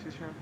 Sí, señor.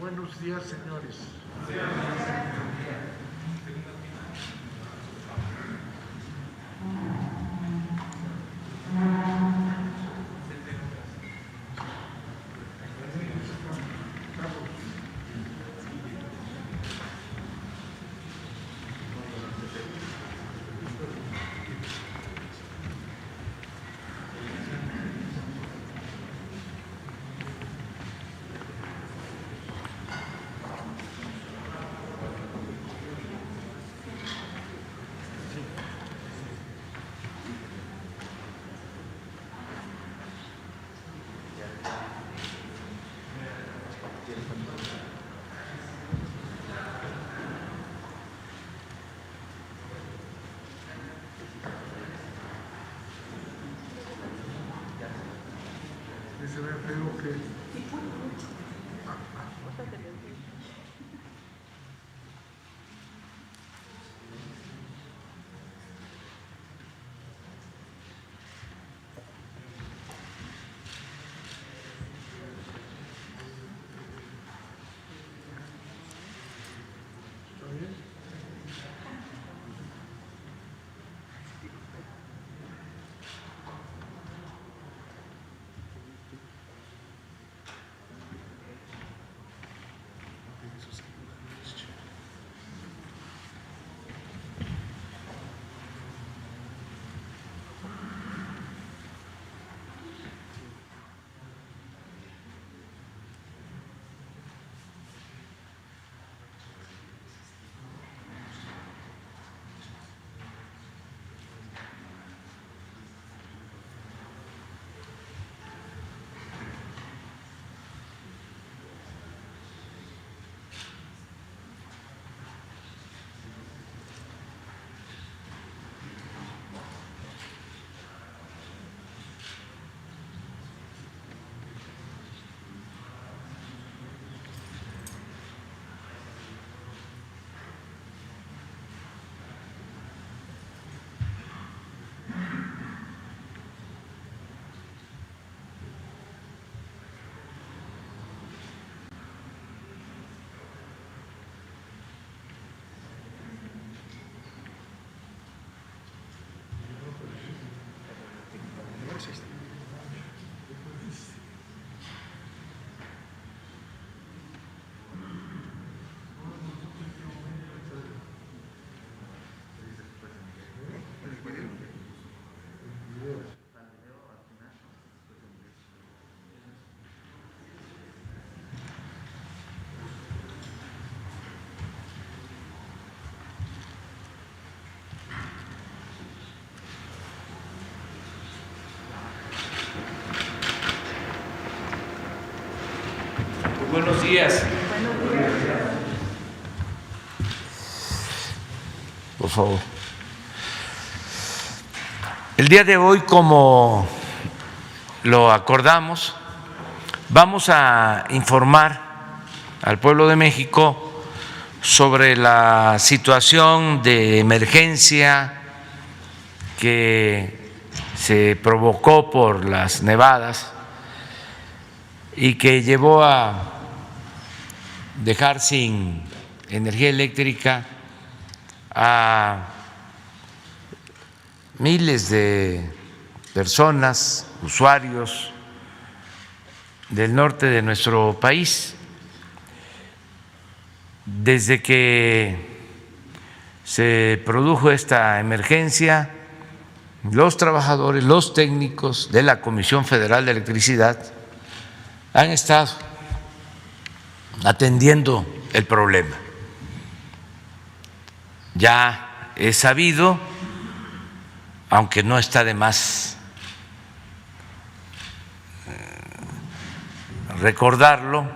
Buenos días, señores. Se ve feo que... ¿Está bien? Buenos días. Por favor. El día de hoy, como lo acordamos, vamos a informar al pueblo de México sobre la situación de emergencia que se provocó por las nevadas y que llevó a dejar sin energía eléctrica a miles de personas, usuarios del norte de nuestro país. Desde que se produjo esta emergencia, los trabajadores, los técnicos de la Comisión Federal de Electricidad han estado atendiendo el problema. Ya es sabido, aunque no está de más recordarlo,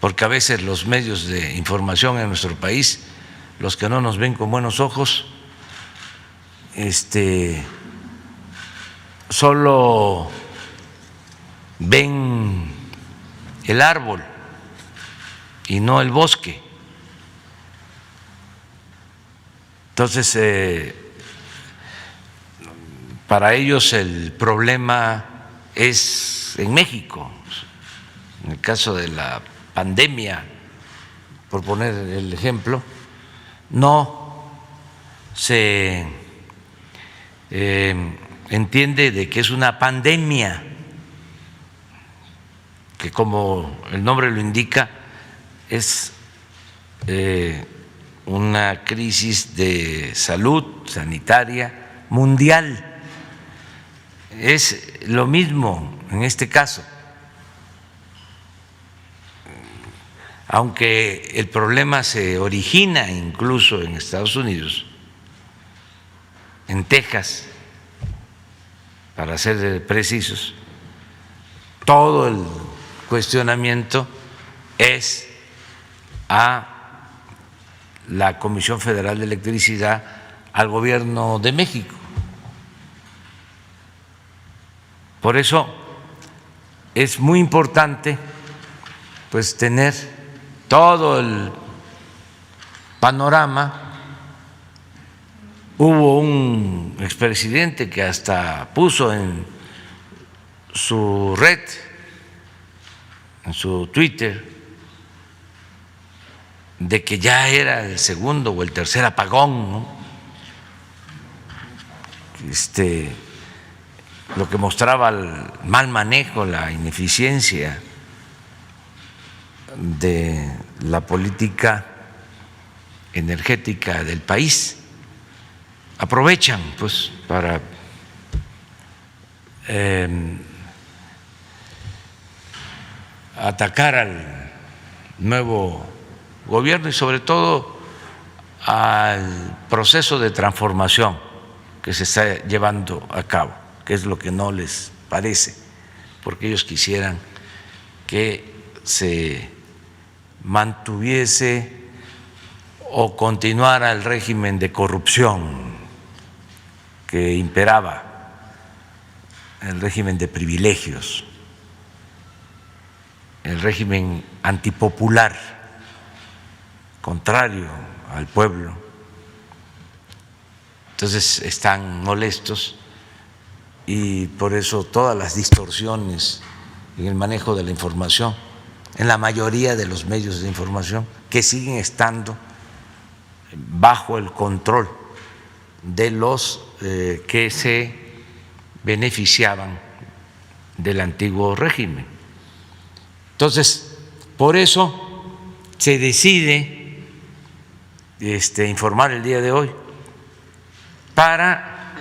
porque a veces los medios de información en nuestro país, los que no nos ven con buenos ojos, solo ven el árbol y no el bosque. Entonces, para ellos el problema es en México. En el caso de la pandemia, por poner el ejemplo, no se entiende de que es una pandemia, que como el nombre lo indica, es una crisis de salud sanitaria mundial. Es lo mismo en este caso, aunque el problema se origina incluso en Estados Unidos, en Texas, para ser precisos. Todo el cuestionamiento es a la Comisión Federal de Electricidad, al Gobierno de México. Por eso es muy importante pues tener todo el panorama. Hubo un expresidente que hasta puso en su red, en su Twitter, de que ya era el segundo o el tercer apagón, ¿no? Lo que mostraba el mal manejo, la ineficiencia de la política energética del país. Aprovechan pues para atacar al nuevo gobierno y sobre todo al proceso de transformación que se está llevando a cabo, que es lo que no les parece, porque ellos quisieran que se mantuviese o continuara el régimen de corrupción que imperaba, el régimen de privilegios, el régimen antipopular, contrario al pueblo. Entonces están molestos y por eso todas las distorsiones en el manejo de la información, en la mayoría de los medios de información, que siguen estando bajo el control de los que se beneficiaban del antiguo régimen. Entonces, por eso se decide informar el día de hoy, para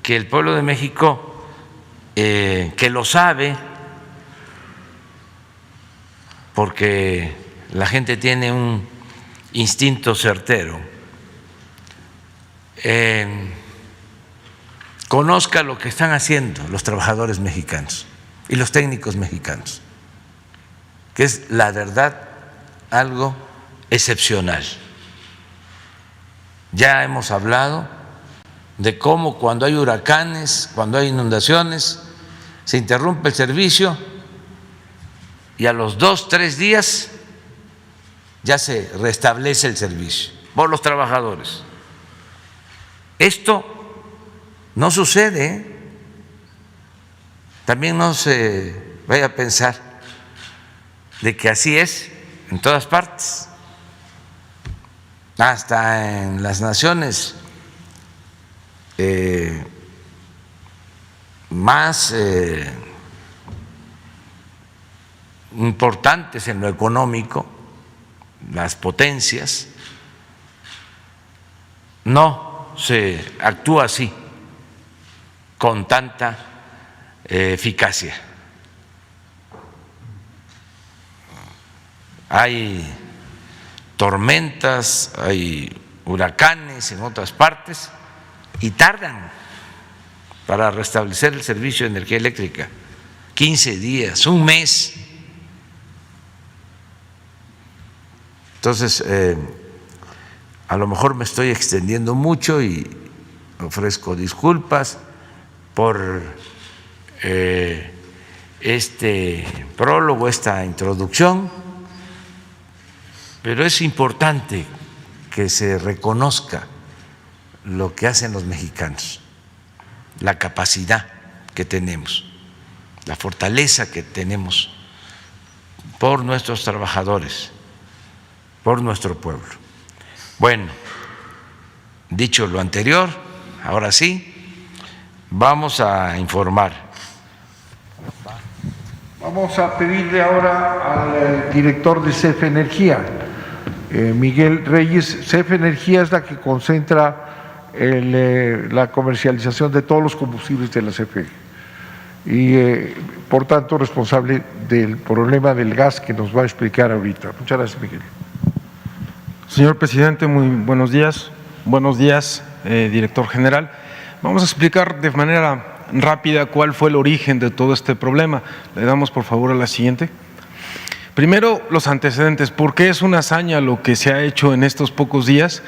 que el pueblo de México, que lo sabe, porque la gente tiene un instinto certero, conozca lo que están haciendo los trabajadores mexicanos y los técnicos mexicanos, que es la verdad algo excepcional. Ya hemos hablado de cómo cuando hay huracanes, cuando hay inundaciones, se interrumpe el servicio y a los 2, 3 días ya se restablece el servicio por los trabajadores. Esto no sucede, ¿eh? También no se vaya a pensar de que así es en todas partes, hasta en las naciones más importantes en lo económico, las potencias, no se actúa así con tanta eficacia. Hay tormentas, hay huracanes en otras partes y tardan para restablecer el servicio de energía eléctrica 15 días, un mes. Entonces, a lo mejor me estoy extendiendo mucho y ofrezco disculpas por este prólogo, esta introducción, pero es importante que se reconozca lo que hacen los mexicanos, la capacidad que tenemos, la fortaleza que tenemos por nuestros trabajadores, por nuestro pueblo. Bueno, dicho lo anterior, ahora sí, vamos a informar. Vamos a pedirle ahora al director de CFE Energía, Miguel Reyes. CFE Energía es la que concentra la comercialización de todos los combustibles de la CFE y por tanto responsable del problema del gas que nos va a explicar ahorita. Muchas gracias, Miguel. Señor presidente, muy buenos días. Buenos días, director general. Vamos a explicar de manera rápida cuál fue el origen de todo este problema. Le damos por favor a la siguiente. Primero, los antecedentes. ¿Por qué es una hazaña lo que se ha hecho en estos pocos días?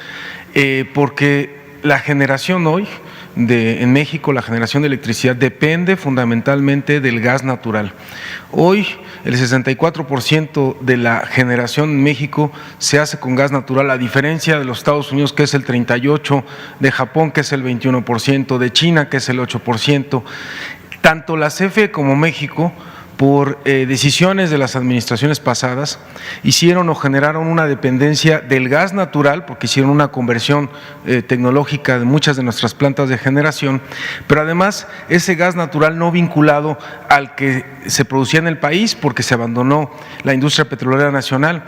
Porque la generación hoy en México, la generación de electricidad depende fundamentalmente del gas natural. Hoy el 64% de la generación en México se hace con gas natural, a diferencia de los Estados Unidos, que es el 38%, de Japón, que es el 21%, de China, que es el 8%. Tanto la CFE como México, por decisiones de las administraciones pasadas, hicieron o generaron una dependencia del gas natural, porque hicieron una conversión tecnológica de muchas de nuestras plantas de generación, pero además ese gas natural no vinculado al que se producía en el país, porque se abandonó la industria petrolera nacional,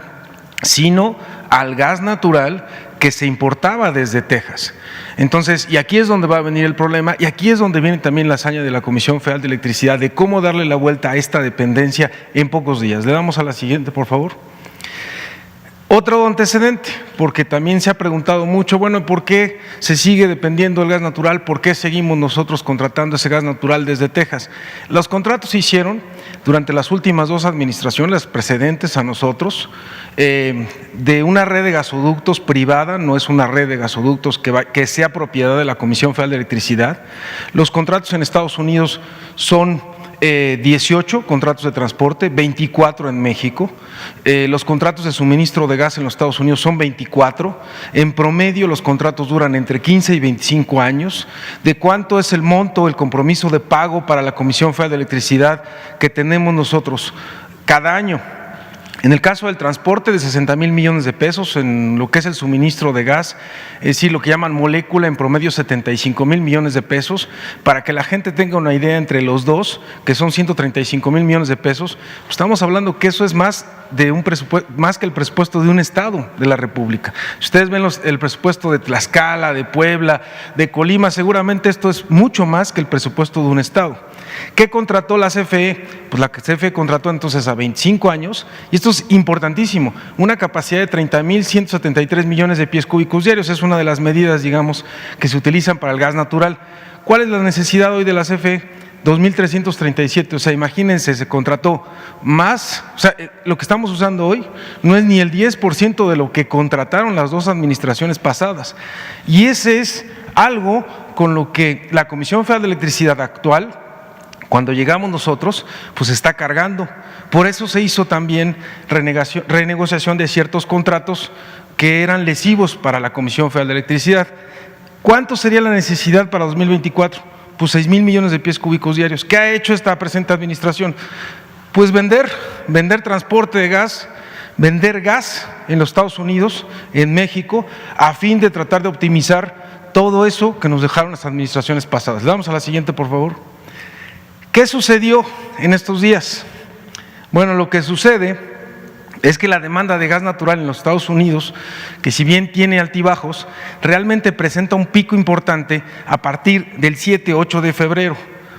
sino al gas natural que se importaba desde Texas. Entonces, y aquí es donde va a venir el problema, y aquí es donde viene también la hazaña de la Comisión Federal de Electricidad, de cómo darle la vuelta a esta dependencia en pocos días. Le damos a la siguiente, por favor. Otro antecedente, porque también se ha preguntado mucho, bueno, ¿por qué se sigue dependiendo del gas natural? ¿Por qué seguimos nosotros contratando ese gas natural desde Texas? Los contratos se hicieron durante las últimas 2 administraciones, las precedentes a nosotros, de una red de gasoductos privada, no es una red de gasoductos que sea propiedad de la Comisión Federal de Electricidad. Los contratos en Estados Unidos son 18 contratos de transporte, 24 en México. Los contratos de suministro de gas en los Estados Unidos son 24. En promedio los contratos duran entre 15 y 25 años. ¿De cuánto es el monto, el compromiso de pago para la Comisión Federal de Electricidad que tenemos nosotros cada año? En el caso del transporte, de 60,000 millones de pesos, en lo que es el suministro de gas, es decir, lo que llaman molécula, en promedio 75,000 millones de pesos. Para que la gente tenga una idea, entre los dos, que son 135,000 millones de pesos, pues estamos hablando que eso es más de un presupuesto, más que el presupuesto de un estado de la República. Si ustedes ven el presupuesto de Tlaxcala, de Puebla, de Colima, seguramente esto es mucho más que el presupuesto de un estado. ¿Qué contrató la CFE? Pues la CFE contrató entonces a 25 años, y esto es importantísimo, una capacidad de 30,173 millones de pies cúbicos diarios. Es una de las medidas, digamos, que se utilizan para el gas natural. ¿Cuál es la necesidad hoy de la CFE? 2,337, o sea, imagínense, se contrató más, o sea, lo que estamos usando hoy no es ni el 10% de lo que contrataron las 2 administraciones pasadas, y ese es algo con lo que la Comisión Federal de Electricidad actual, cuando llegamos nosotros, pues está cargando. Por eso se hizo también renegociación de ciertos contratos que eran lesivos para la Comisión Federal de Electricidad. ¿Cuánto sería la necesidad para 2024? Pues 6,000 millones de pies cúbicos diarios. ¿Qué ha hecho esta presente administración? Pues vender transporte de gas, vender gas en los Estados Unidos, en México, a fin de tratar de optimizar todo eso que nos dejaron las administraciones pasadas. Le damos a la siguiente, por favor. ¿Qué sucedió en estos días? Bueno, lo que sucede es que la demanda de gas natural en los Estados Unidos, que si bien tiene altibajos, realmente presenta un pico importante a partir del 7-8 de febrero,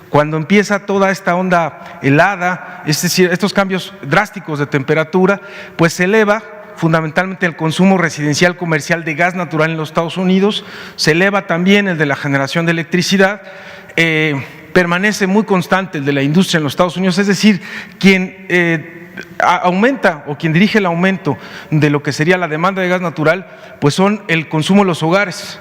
cuando empieza toda esta onda helada, es decir, estos cambios drásticos de temperatura, pues se eleva fundamentalmente el consumo residencial comercial de gas natural en los Estados Unidos, se eleva también el de la generación de electricidad, permanece muy constante el de la industria en los Estados Unidos, es decir, quien aumenta o quien dirige el aumento de lo que sería la demanda de gas natural, pues son el consumo de los hogares,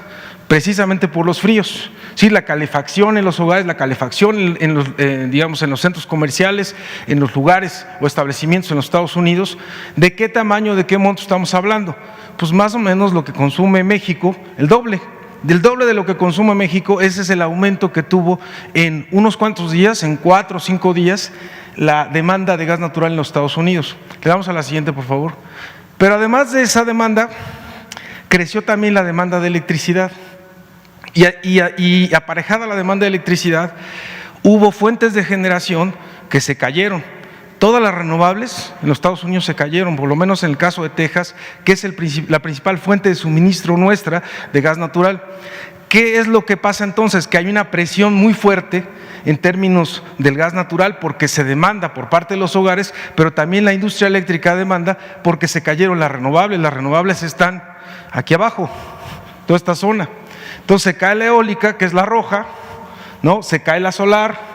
precisamente por los fríos. Sí, la calefacción en los hogares, la calefacción en los, digamos, en los centros comerciales, en los lugares o establecimientos en los Estados Unidos. ¿De qué tamaño, de qué monto estamos hablando? Pues más o menos lo que consume México, el doble. Del doble de lo que consume México. Ese es el aumento que tuvo en unos cuantos días, en 4 o 5 días, la demanda de gas natural en los Estados Unidos. Le damos a la siguiente, por favor. Pero además de esa demanda, creció también la demanda de electricidad. Y aparejada la demanda de electricidad, hubo fuentes de generación que se cayeron. Todas las renovables en los Estados Unidos se cayeron, por lo menos en el caso de Texas, que es la principal fuente de suministro nuestra de gas natural. ¿Qué es lo que pasa entonces? Que hay una presión muy fuerte en términos del gas natural porque se demanda por parte de los hogares, pero también la industria eléctrica demanda porque se cayeron las renovables. Las renovables están aquí abajo, toda esta zona. Entonces se cae la eólica, que es la roja, ¿no? Se cae la solar,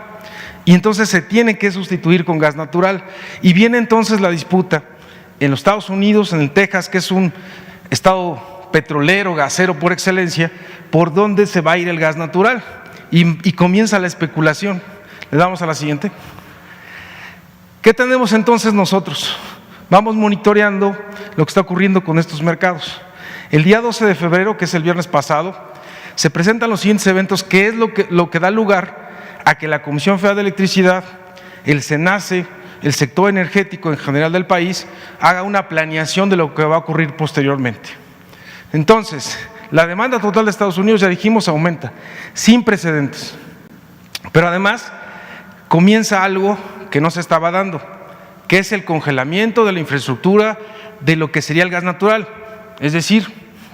y entonces se tiene que sustituir con gas natural. Y viene entonces la disputa en los Estados Unidos, en el Texas, que es un estado petrolero, gasero por excelencia, por dónde se va a ir el gas natural. Y comienza la especulación. Le damos a la siguiente. ¿Qué tenemos entonces nosotros? Vamos monitoreando lo que está ocurriendo con estos mercados. El día 12 de febrero, que es el viernes pasado, se presentan los siguientes eventos, que es lo que da lugar a que la Comisión Federal de Electricidad, el SENACE, el sector energético en general del país, haga una planeación de lo que va a ocurrir posteriormente. Entonces, la demanda total de Estados Unidos, ya dijimos, aumenta, sin precedentes. Pero además, comienza algo que no se estaba dando, que es el congelamiento de la infraestructura de lo que sería el gas natural, es decir,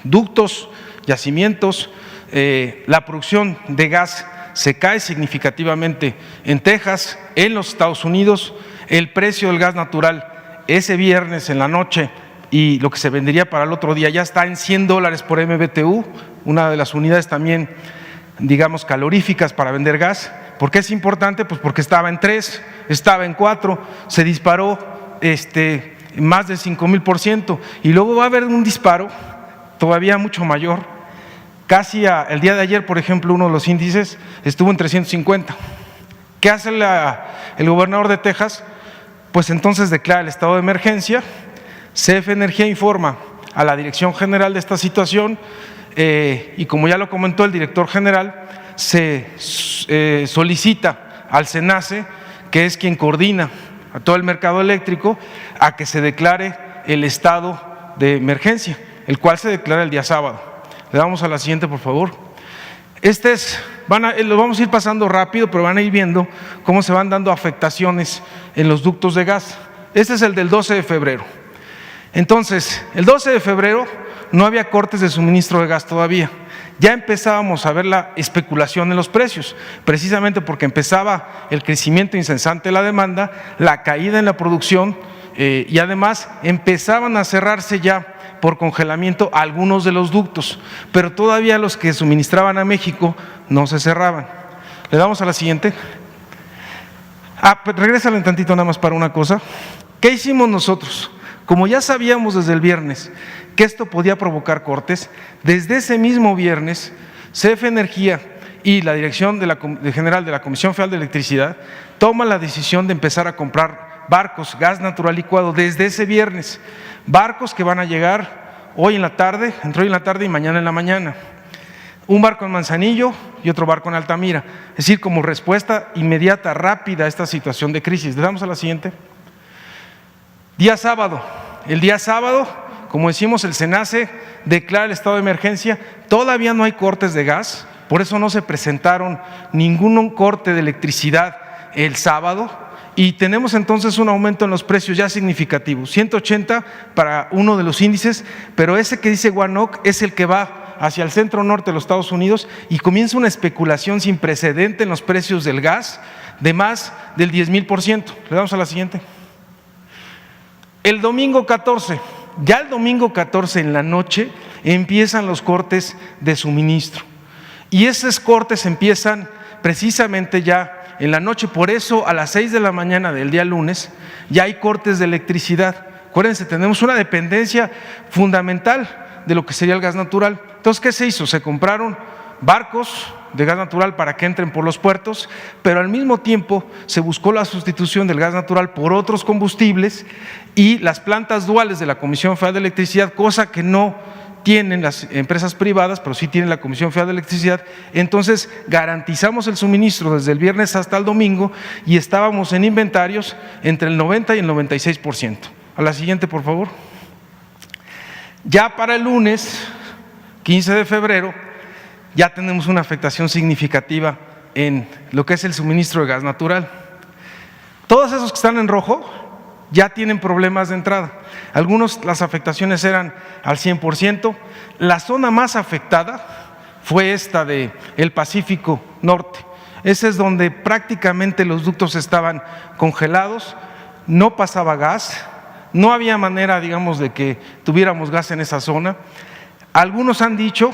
ductos, yacimientos, la producción de gas se cae significativamente en Texas, en los Estados Unidos. El precio del gas natural ese viernes en la noche y lo que se vendería para el otro día ya está en $100 por MBTU, una de las unidades también, digamos, caloríficas para vender gas. ¿Por qué es importante? Pues porque estaba en 3, estaba en 4, se disparó más de 5,000%, y luego va a haber un disparo todavía mucho mayor. Casi el día de ayer, por ejemplo, uno de los índices estuvo en 350. ¿Qué hace el gobernador de Texas? Pues entonces declara el estado de emergencia. CF Energía informa a la Dirección General de esta situación y, como ya lo comentó el director general, se solicita al SENACE, que es quien coordina a todo el mercado eléctrico, a que se declare el estado de emergencia, el cual se declara el día sábado. Le damos a la siguiente, por favor. Lo vamos a ir pasando rápido, pero van a ir viendo cómo se van dando afectaciones en los ductos de gas. Este es el del 12 de febrero. Entonces, el 12 de febrero no había cortes de suministro de gas todavía. Ya empezábamos a ver la especulación en los precios, precisamente porque empezaba el crecimiento incesante de la demanda, la caída en la producción, y además empezaban a cerrarse ya por congelamiento algunos de los ductos, pero todavía los que suministraban a México no se cerraban. Le damos a la siguiente. Regrésale un tantito nada más para una cosa. ¿Qué hicimos nosotros? Como ya sabíamos desde el viernes que esto podía provocar cortes, desde ese mismo viernes CF Energía y la Dirección General de la Comisión Federal de Electricidad toma la decisión de empezar a comprar barcos, gas natural licuado desde ese viernes, barcos que van a llegar hoy en la tarde, entre hoy en la tarde y mañana en la mañana. Un barco en Manzanillo y otro barco en Altamira, es decir, como respuesta inmediata, rápida a esta situación de crisis. Le damos a la siguiente. Día sábado. El día sábado, como decimos, el SENACE declara el estado de emergencia. Todavía no hay cortes de gas, por eso no se presentaron ningún corte de electricidad el sábado. Y tenemos entonces un aumento en los precios ya significativo, 180 para uno de los índices, pero ese que dice WANOC es el que va hacia el centro norte de los Estados Unidos y comienza una especulación sin precedente en los precios del gas de más del 10,000%. Le damos a la siguiente. El domingo 14, ya el domingo 14 en la noche empiezan los cortes de suministro y esos cortes empiezan precisamente ya en la noche, por eso a las 6 de la mañana del día lunes ya hay cortes de electricidad. Acuérdense, tenemos una dependencia fundamental de lo que sería el gas natural. Entonces, ¿qué se hizo? Se compraron barcos de gas natural para que entren por los puertos, pero al mismo tiempo se buscó la sustitución del gas natural por otros combustibles y las plantas duales de la Comisión Federal de Electricidad, cosa que no tienen las empresas privadas, pero sí tiene la Comisión Federal de Electricidad. Entonces garantizamos el suministro desde el viernes hasta el domingo y estábamos en inventarios entre el 90 y el 96%. A la siguiente, por favor. Ya para el lunes 15 de febrero ya tenemos una afectación significativa en lo que es el suministro de gas natural. Todos esos que están en rojo ya tienen problemas de entrada. Algunos, las afectaciones eran al 100%. La zona más afectada fue esta de el Pacífico Norte. Ese es donde prácticamente los ductos estaban congelados, no pasaba gas, no había manera, digamos, de que tuviéramos gas en esa zona. Algunos han dicho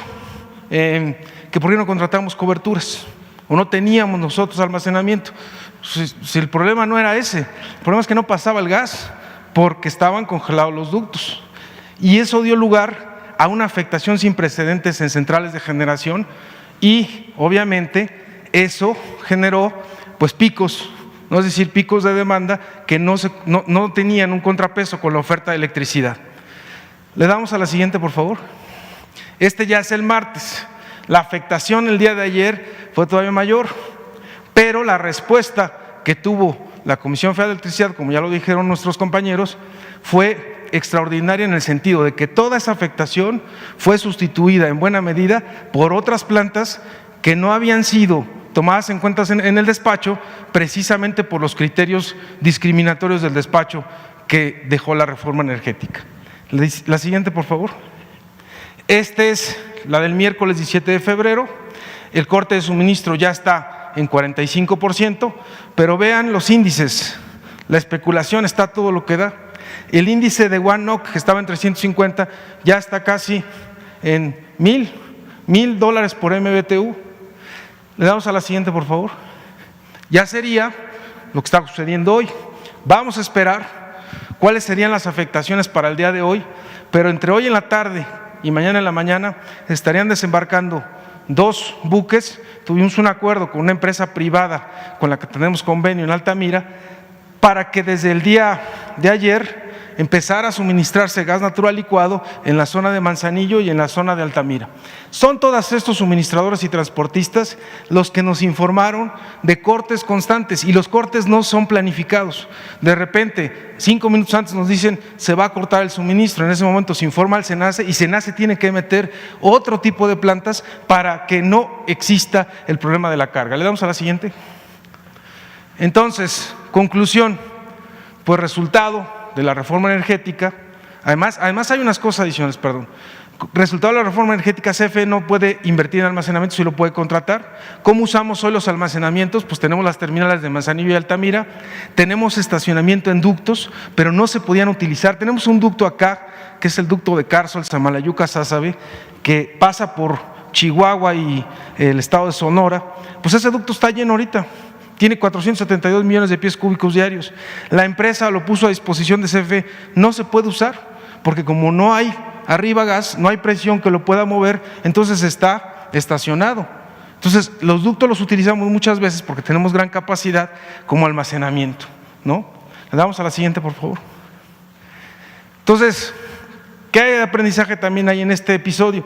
que por qué no contratamos coberturas o no teníamos nosotros almacenamiento. Si el problema no era ese, el problema es que no pasaba el gas porque estaban congelados los ductos y eso dio lugar a una afectación sin precedentes en centrales de generación y obviamente eso generó pues picos, no es decir, picos de demanda que no tenían un contrapeso con la oferta de electricidad. Le damos a la siguiente, por favor. Este ya es el martes. La afectación el día de ayer fue todavía mayor, pero la respuesta que tuvo la Comisión Federal de Electricidad, como ya lo dijeron nuestros compañeros, fue extraordinaria en el sentido de que toda esa afectación fue sustituida en buena medida por otras plantas que no habían sido tomadas en cuenta en el despacho, precisamente por los criterios discriminatorios del despacho que dejó la reforma energética. La siguiente, por favor. Esta es la del miércoles 17 de febrero. El corte de suministro ya está en 45%, pero vean los índices. La especulación está todo lo que da. El índice de WANOC, que estaba en 350, ya está casi en $1,000 por MBTU. Le damos a la siguiente, por favor. Ya sería lo que está sucediendo hoy. Vamos a esperar cuáles serían las afectaciones para el día de hoy, pero entre hoy en la tarde y mañana en la mañana estarían desembarcando 2 buques. Tuvimos un acuerdo con una empresa privada con la que tenemos convenio en Altamira para que desde el día de ayer empezara a suministrarse gas natural licuado en la zona de Manzanillo y en la zona de Altamira. Son todos estos suministradores y transportistas los que nos informaron de cortes constantes y los cortes no son planificados. De repente, 5 minutos antes nos dicen se va a cortar el suministro, en ese momento se informa al SENACE y SENACE tiene que meter otro tipo de plantas para que no exista el problema de la carga. Le damos a la siguiente. Entonces, conclusión, pues resultado de la reforma energética, además hay unas cosas adicionales, resultado de la reforma energética, CFE no puede invertir en almacenamiento, sí lo puede contratar. ¿Cómo usamos hoy los almacenamientos? Pues tenemos las terminales de Manzanillo y Altamira, tenemos estacionamiento en ductos, pero no se podían utilizar. Tenemos un ducto acá, que es el ducto de Carso, el Samalayuca-Sázabe, que pasa por Chihuahua y el estado de Sonora, pues ese ducto está lleno ahorita. Tiene 472 millones de pies cúbicos diarios. La empresa lo puso a disposición de CFE, no se puede usar, porque como no hay arriba gas, no hay presión que lo pueda mover, entonces está estacionado. Entonces, los ductos los utilizamos muchas veces porque tenemos gran capacidad como almacenamiento, ¿no? Le damos a la siguiente, por favor. Entonces, ¿qué aprendizaje también hay en este episodio?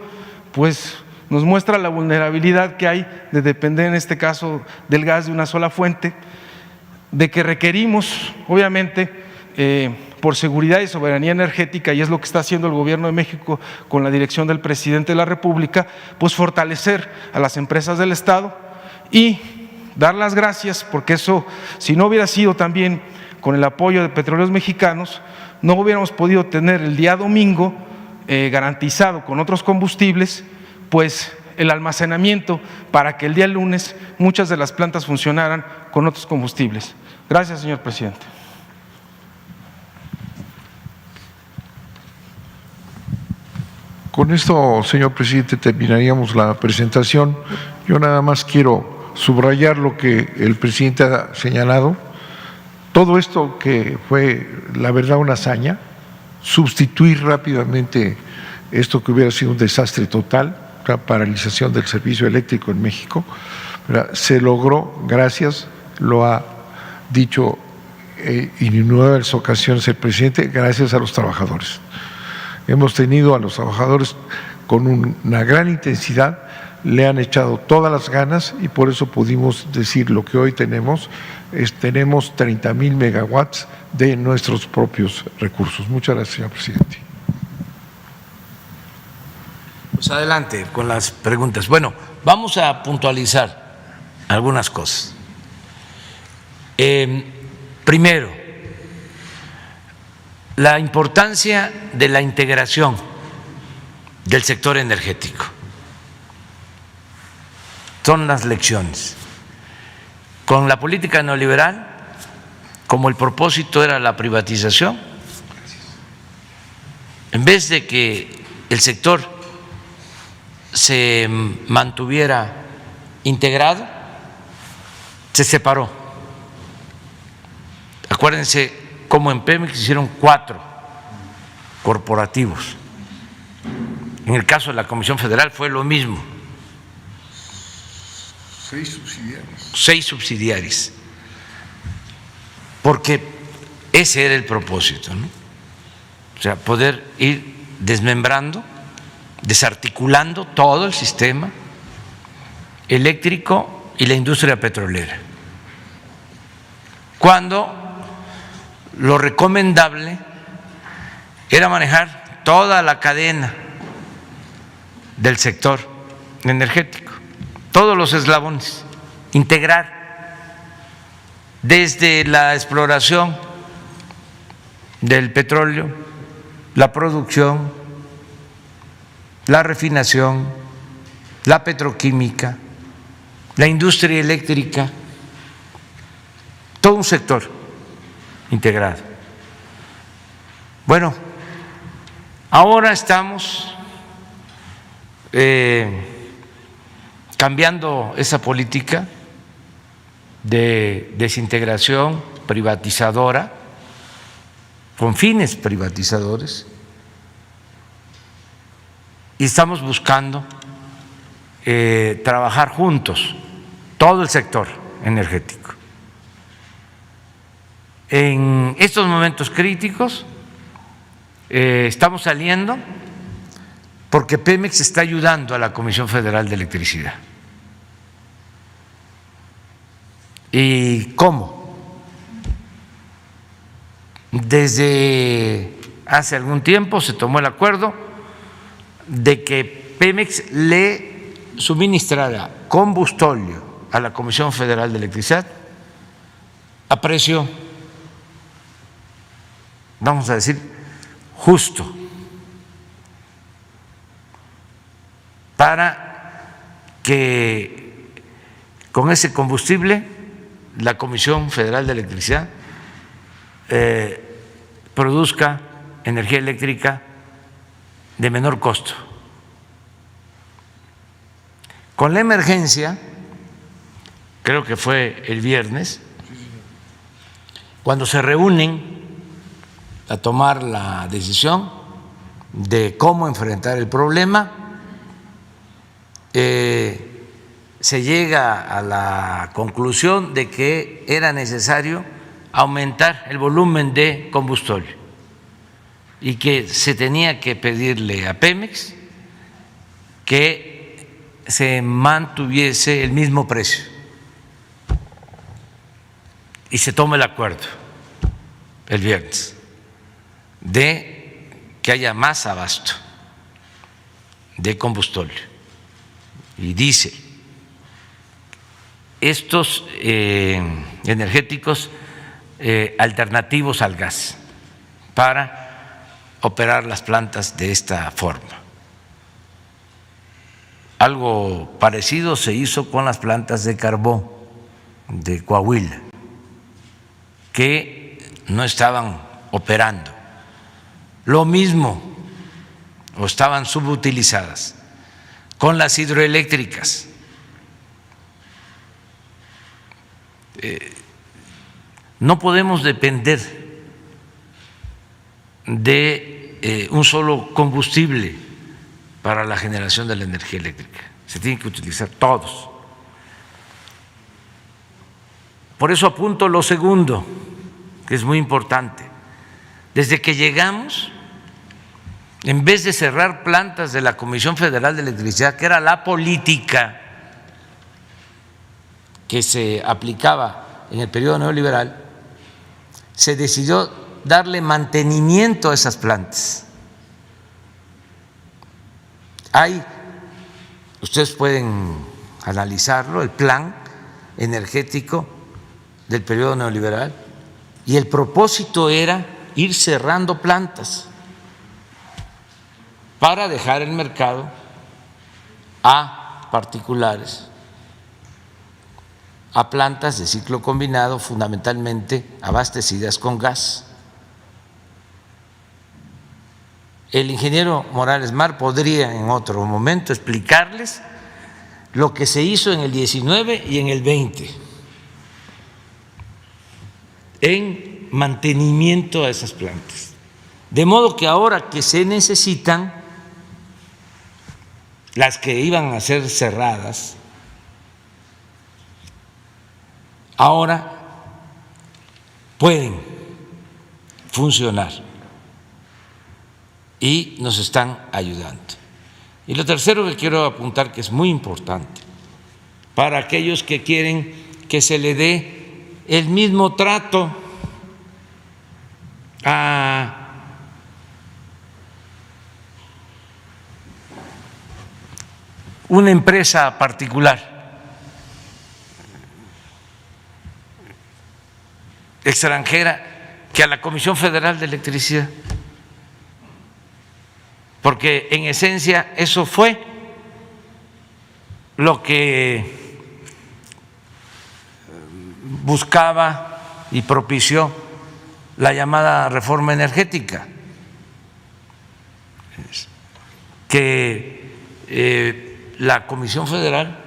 Pues nos muestra la vulnerabilidad que hay de depender, en este caso, del gas de una sola fuente, de que requerimos, obviamente, por seguridad y soberanía energética, y es lo que está haciendo el Gobierno de México con la dirección del Presidente de la República, pues fortalecer a las empresas del Estado y dar las gracias, porque eso, si no hubiera sido también con el apoyo de Petróleos Mexicanos, no hubiéramos podido tener el día domingo garantizado con otros combustibles, pues el almacenamiento para que el día lunes muchas de las plantas funcionaran con otros combustibles. Gracias, señor presidente. Con esto, señor presidente, terminaríamos la presentación. Yo nada más quiero subrayar lo que el presidente ha señalado. Todo esto que fue, la verdad, una hazaña, sustituir rápidamente esto que hubiera sido un desastre total, la paralización del servicio eléctrico en México, se logró gracias, lo ha dicho en innumerables ocasiones el presidente, gracias a los trabajadores. Hemos tenido a los trabajadores con una gran intensidad, le han echado todas las ganas y por eso pudimos decir lo que hoy tenemos, tenemos 30,000 megawatts de nuestros propios recursos. Muchas gracias, señor presidente. Pues adelante con las preguntas. Bueno, vamos a puntualizar algunas cosas. Primero, la importancia de la integración del sector energético. Son las lecciones. Con la política neoliberal, como el propósito era la privatización, en vez de que el sector se mantuviera integrado, se separó. Acuérdense cómo en Pemex hicieron 4 corporativos. En el caso de la Comisión Federal fue lo mismo. 6 subsidiarios. 6 subsidiarias. Porque ese era el propósito, ¿no? O sea, poder ir desmembrando, desarticulando todo el sistema eléctrico y la industria petrolera. Cuando lo recomendable era manejar toda la cadena del sector energético, todos los eslabones, integrar desde la exploración del petróleo, la producción, la refinación, la petroquímica, la industria eléctrica, todo un sector integrado. Bueno, ahora estamos cambiando esa política de desintegración privatizadora con fines privatizadores y estamos buscando trabajar juntos todo el sector energético. En estos momentos críticos estamos saliendo porque Pemex está ayudando a la Comisión Federal de Electricidad. ¿Y cómo? Desde hace algún tiempo se tomó el acuerdo de que Pemex le suministrara combustóleo a la Comisión Federal de Electricidad a precio, vamos a decir, justo, para que con ese combustible la Comisión Federal de Electricidad produzca energía eléctrica de menor costo. Con la emergencia, creo que fue el viernes, cuando se reúnen a tomar la decisión de cómo enfrentar el problema, se llega a la conclusión de que era necesario aumentar el volumen de combustible y que se tenía que pedirle a Pemex que se mantuviese el mismo precio y se tome el acuerdo el viernes de que haya más abasto de combustible y diésel. Estos energéticos alternativos al gas para operar las plantas de esta forma. Algo parecido se hizo con las plantas de carbón de Coahuila, que no estaban operando. Lo mismo, o estaban subutilizadas, con las hidroeléctricas. No podemos depender de un solo combustible para la generación de la energía eléctrica. Se tienen que utilizar todos. Por eso apunto lo segundo, que es muy importante. Desde que llegamos, en vez de cerrar plantas de la Comisión Federal de Electricidad, que era la política que se aplicaba en el periodo neoliberal, se decidió darle mantenimiento a esas plantas. Ustedes pueden analizarlo, el plan energético del periodo neoliberal, y el propósito era ir cerrando plantas para dejar el mercado a particulares, a plantas de ciclo combinado fundamentalmente abastecidas con gas. El ingeniero Morales Mar podría en otro momento explicarles lo que se hizo en el 19 y en el 20 en mantenimiento a esas plantas. De modo que ahora que se necesitan, las que iban a ser cerradas, ahora pueden funcionar y nos están ayudando. Y lo tercero que quiero apuntar, que es muy importante, para aquellos que quieren que se le dé el mismo trato a una empresa particular extranjera que a la Comisión Federal de Electricidad, porque en esencia eso fue lo que buscaba y propició la llamada reforma energética, que la Comisión Federal,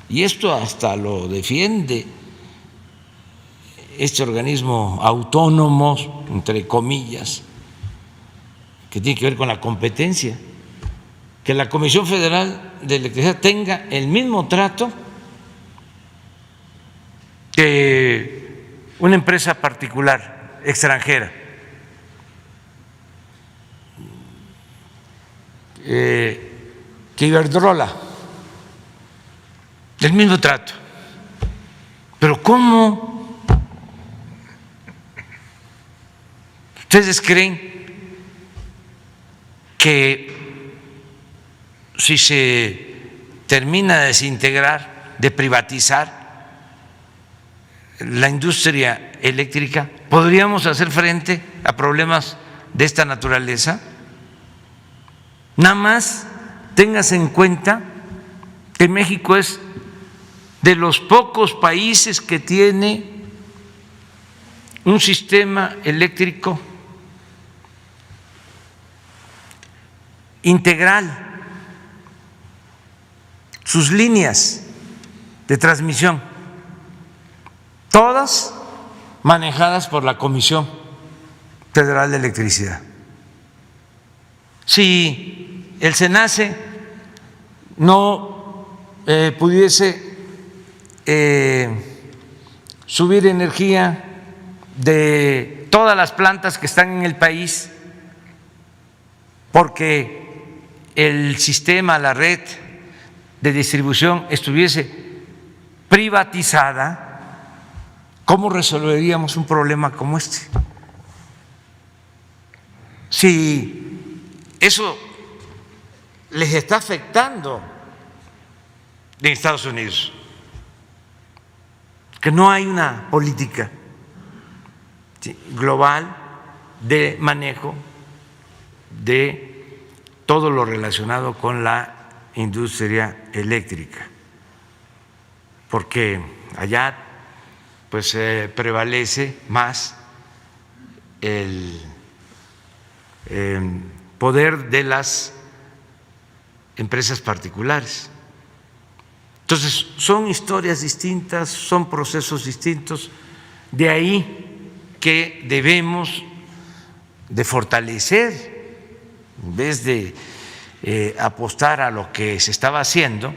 y esto hasta lo defiende este organismo autónomo, entre comillas, que tiene que ver con la competencia, que la Comisión Federal de Electricidad tenga el mismo trato que una empresa particular extranjera, que Iberdrola, el mismo trato. Pero ¿cómo? ¿Ustedes creen que si se termina de desintegrar, de privatizar la industria eléctrica, podríamos hacer frente a problemas de esta naturaleza? Nada más téngase en cuenta que México es de los pocos países que tiene un sistema eléctrico integral, sus líneas de transmisión, todas manejadas por la Comisión Federal de Electricidad. Si el SENACE no pudiese subir energía de todas las plantas que están en el país, porque el sistema, la red de distribución estuviese privatizada, ¿cómo resolveríamos un problema como este? Si eso les está afectando en Estados Unidos, que no hay una política global de manejo de todo lo relacionado con la industria eléctrica, porque allá pues prevalece más el poder de las empresas particulares. Entonces, son historias distintas, son procesos distintos, de ahí que debemos de fortalecer, en vez de apostar a lo que se estaba haciendo,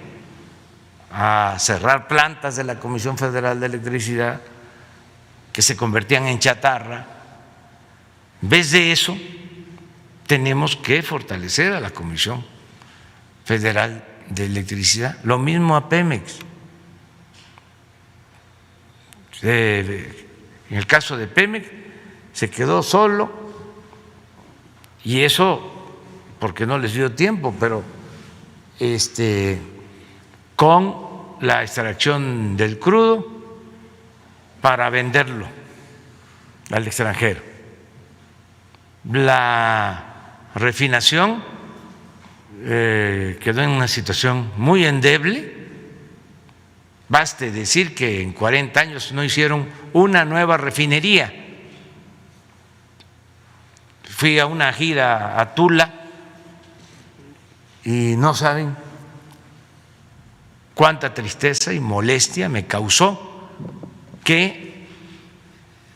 a cerrar plantas de la Comisión Federal de Electricidad que se convertían en chatarra. En vez de eso, tenemos que fortalecer a la Comisión Federal de Electricidad, lo mismo a Pemex. En el caso de Pemex se quedó solo, y eso porque no les dio tiempo, pero con la extracción del crudo para venderlo al extranjero. La refinación quedó en una situación muy endeble. Baste decir que en 40 años no hicieron una nueva refinería. Fui a una gira a Tula y no saben cuánta tristeza y molestia me causó que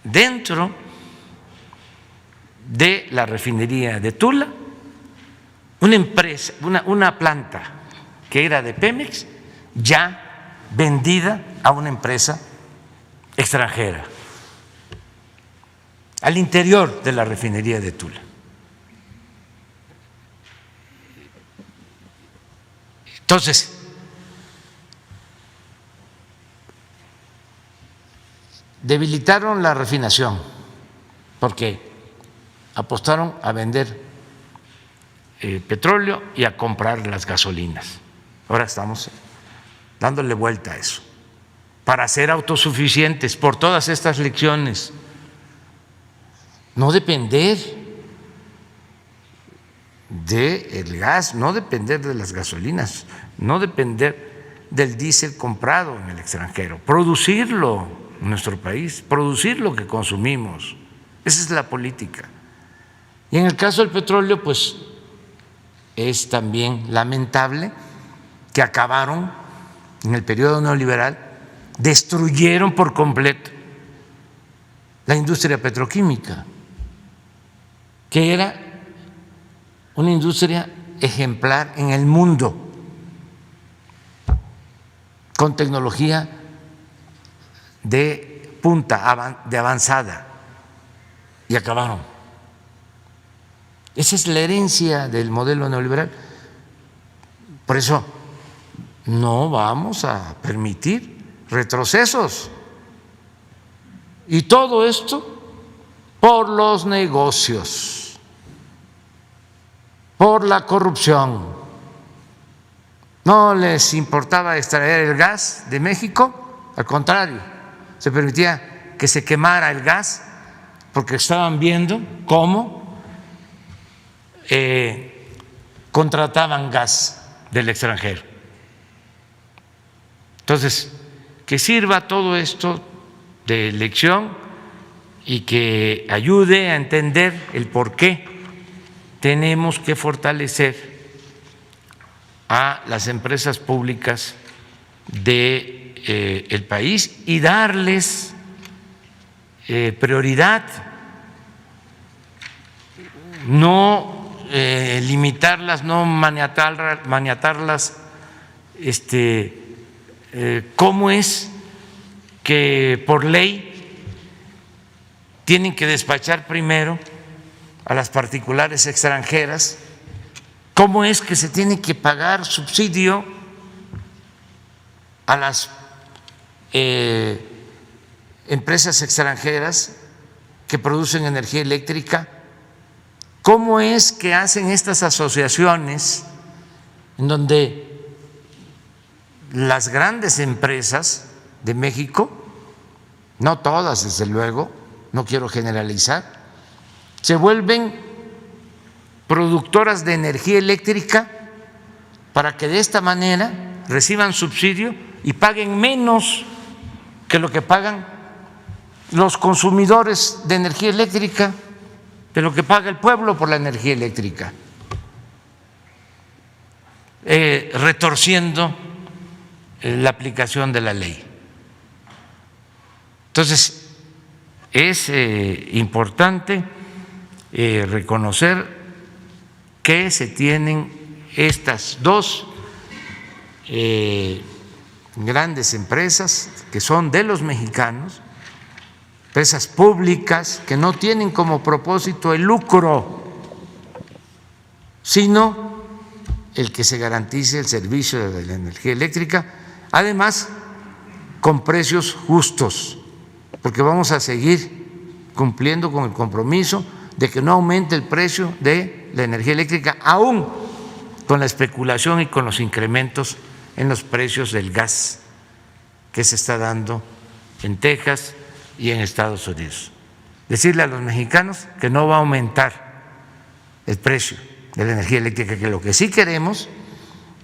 dentro de la refinería de Tula, una empresa, una planta que era de Pemex, ya vendida a una empresa extranjera, al interior de la refinería de Tula. Entonces, debilitaron la refinación porque apostaron a vender petróleo y a comprar las gasolinas. Ahora estamos dándole vuelta a eso para ser autosuficientes por todas estas lecciones, no depender del gas, no depender de las gasolinas, no depender del diésel comprado en el extranjero, producirlo en nuestro país, producir lo que consumimos. Esa es la política. Y en el caso del petróleo, pues es también lamentable que acabaron en el periodo neoliberal, destruyeron por completo la industria petroquímica, que era una industria ejemplar en el mundo, con tecnología de punta, de avanzada, y acabaron. Esa es la herencia del modelo neoliberal. Por eso no vamos a permitir retrocesos. Y todo esto por los negocios, por la corrupción. No les importaba extraer el gas de México, al contrario, se permitía que se quemara el gas porque estaban viendo cómo contrataban gas del extranjero. Entonces, que sirva todo esto de lección y que ayude a entender el por qué tenemos que fortalecer a las empresas públicas del país y darles prioridad, no limitarlas, no maniatarlas, cómo es que por ley tienen que despachar primero a las particulares extranjeras. ¿Cómo es que se tiene que pagar subsidio a las empresas extranjeras que producen energía eléctrica? ¿Cómo es que hacen estas asociaciones en donde las grandes empresas de México, no todas desde luego, no quiero generalizar, se vuelven productoras de energía eléctrica para que de esta manera reciban subsidio y paguen menos que lo que pagan los consumidores de energía eléctrica, de lo que paga el pueblo por la energía eléctrica, retorciendo la aplicación de la ley? Entonces, es importante reconocer que se tienen estas dos grandes empresas que son de los mexicanos, empresas públicas que no tienen como propósito el lucro, sino el que se garantice el servicio de la energía eléctrica, además con precios justos, porque vamos a seguir cumpliendo con el compromiso de que no aumente el precio de la energía eléctrica, aún con la especulación y con los incrementos en los precios del gas que se está dando en Texas y en Estados Unidos. Decirle a los mexicanos que no va a aumentar el precio de la energía eléctrica, que lo que sí queremos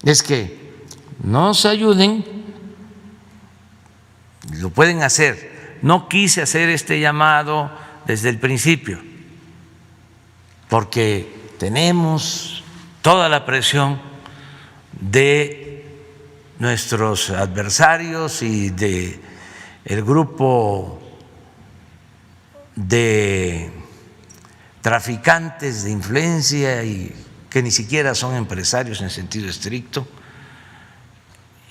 es que nos ayuden, lo pueden hacer. No quise hacer este llamado desde el principio, porque tenemos toda la presión de nuestros adversarios y de el grupo de traficantes de influencia y que ni siquiera son empresarios en sentido estricto,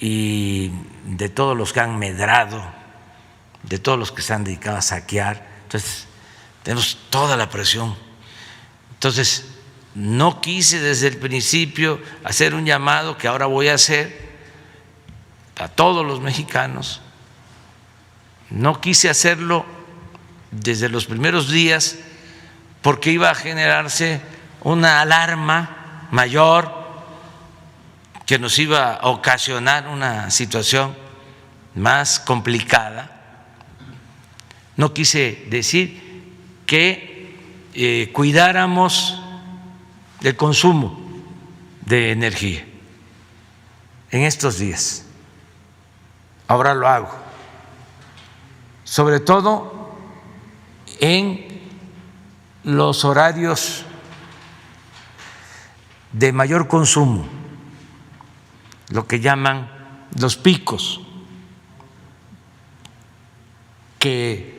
y de todos los que han medrado, de todos los que se han dedicado a saquear. Entonces, tenemos toda la presión. Entonces, no quise desde el principio hacer un llamado que ahora voy a hacer a todos los mexicanos. No quise hacerlo desde los primeros días porque iba a generarse una alarma mayor que nos iba a ocasionar una situación más complicada. No quise decir que cuidáramos del consumo de energía en estos días. Ahora lo hago, sobre todo en los horarios de mayor consumo, lo que llaman los picos, que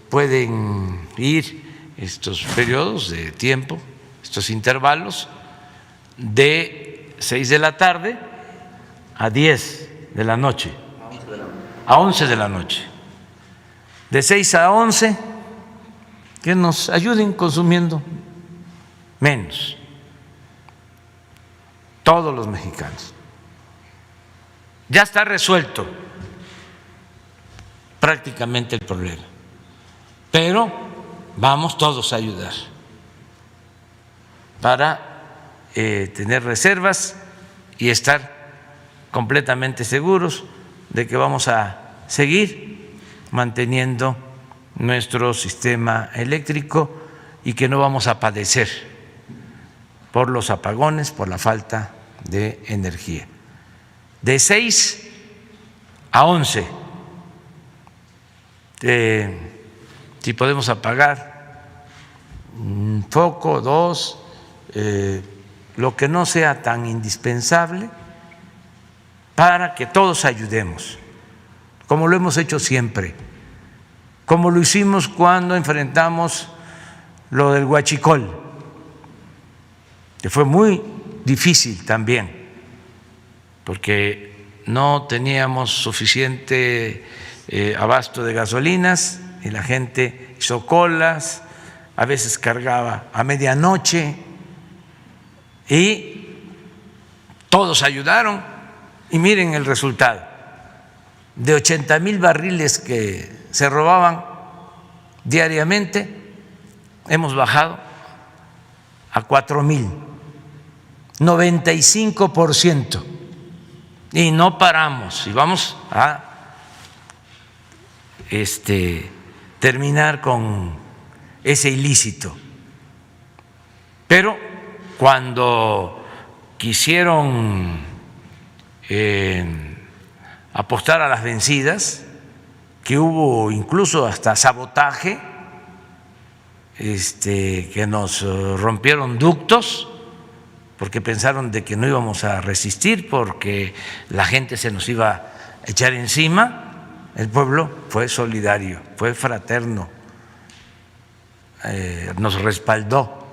pueden ir estos periodos de tiempo, estos intervalos, de 6 de la tarde a 10 de la noche, a 11 de la noche, de 6 a 11, que nos ayuden consumiendo menos, todos los mexicanos. Ya está resuelto prácticamente el problema, pero vamos todos a ayudar para tener reservas y estar completamente seguros de que vamos a seguir manteniendo nuestro sistema eléctrico y que no vamos a padecer por los apagones, por la falta de energía. De 6 a 11, si podemos apagar un foco, dos, lo que no sea tan indispensable, para que todos ayudemos, como lo hemos hecho siempre, como lo hicimos cuando enfrentamos lo del huachicol, que fue muy difícil también, porque no teníamos suficiente abasto de gasolinas y la gente hizo colas, a veces cargaba a medianoche y todos ayudaron y miren el resultado. De 80,000 barriles que se robaban diariamente, hemos bajado a 4,000, 95%. Y no paramos y vamos a terminar con ese ilícito. Pero cuando quisieron apostar a las vencidas, que hubo incluso hasta sabotaje, que nos rompieron ductos porque pensaron de que no íbamos a resistir, porque la gente se nos iba a echar encima. El pueblo fue solidario, fue fraterno, nos respaldó,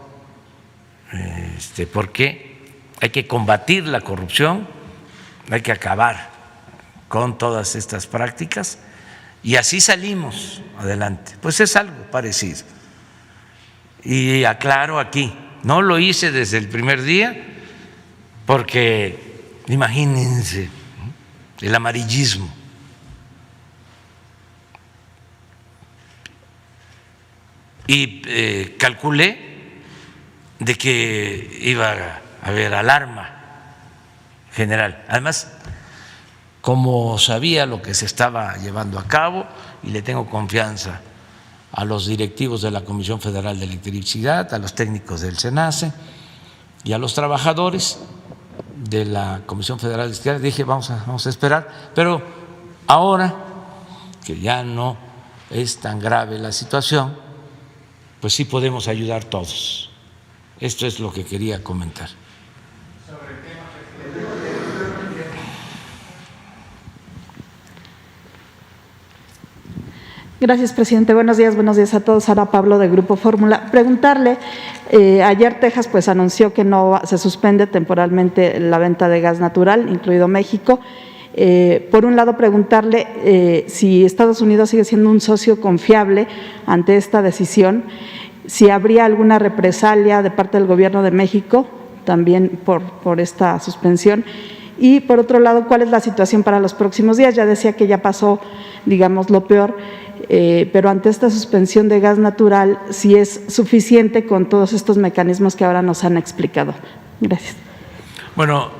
porque hay que combatir la corrupción, hay que acabar con todas estas prácticas y así salimos adelante. Pues es algo parecido. Y aclaro aquí, no lo hice desde el primer día porque imagínense el amarillismo. Y calculé de que iba a haber alarma general. Además, como sabía lo que se estaba llevando a cabo y le tengo confianza a los directivos de la Comisión Federal de Electricidad, a los técnicos del SENACE y a los trabajadores de la Comisión Federal de Electricidad, dije vamos a esperar, pero ahora que ya no es tan grave la situación, pues sí podemos ayudar todos. Esto es lo que quería comentar. Gracias, presidente. Buenos días a todos. Sara Pablo, de Grupo Fórmula. Preguntarle, ayer Texas pues anunció que no se suspende temporalmente la venta de gas natural, incluido México. Por un lado, preguntarle si Estados Unidos sigue siendo un socio confiable ante esta decisión, si habría alguna represalia de parte del Gobierno de México también por esta suspensión. Y por otro lado, ¿cuál es la situación para los próximos días? Ya decía que ya pasó, digamos, lo peor, pero ante esta suspensión de gas natural, si es suficiente con todos estos mecanismos que ahora nos han explicado. Gracias. Bueno,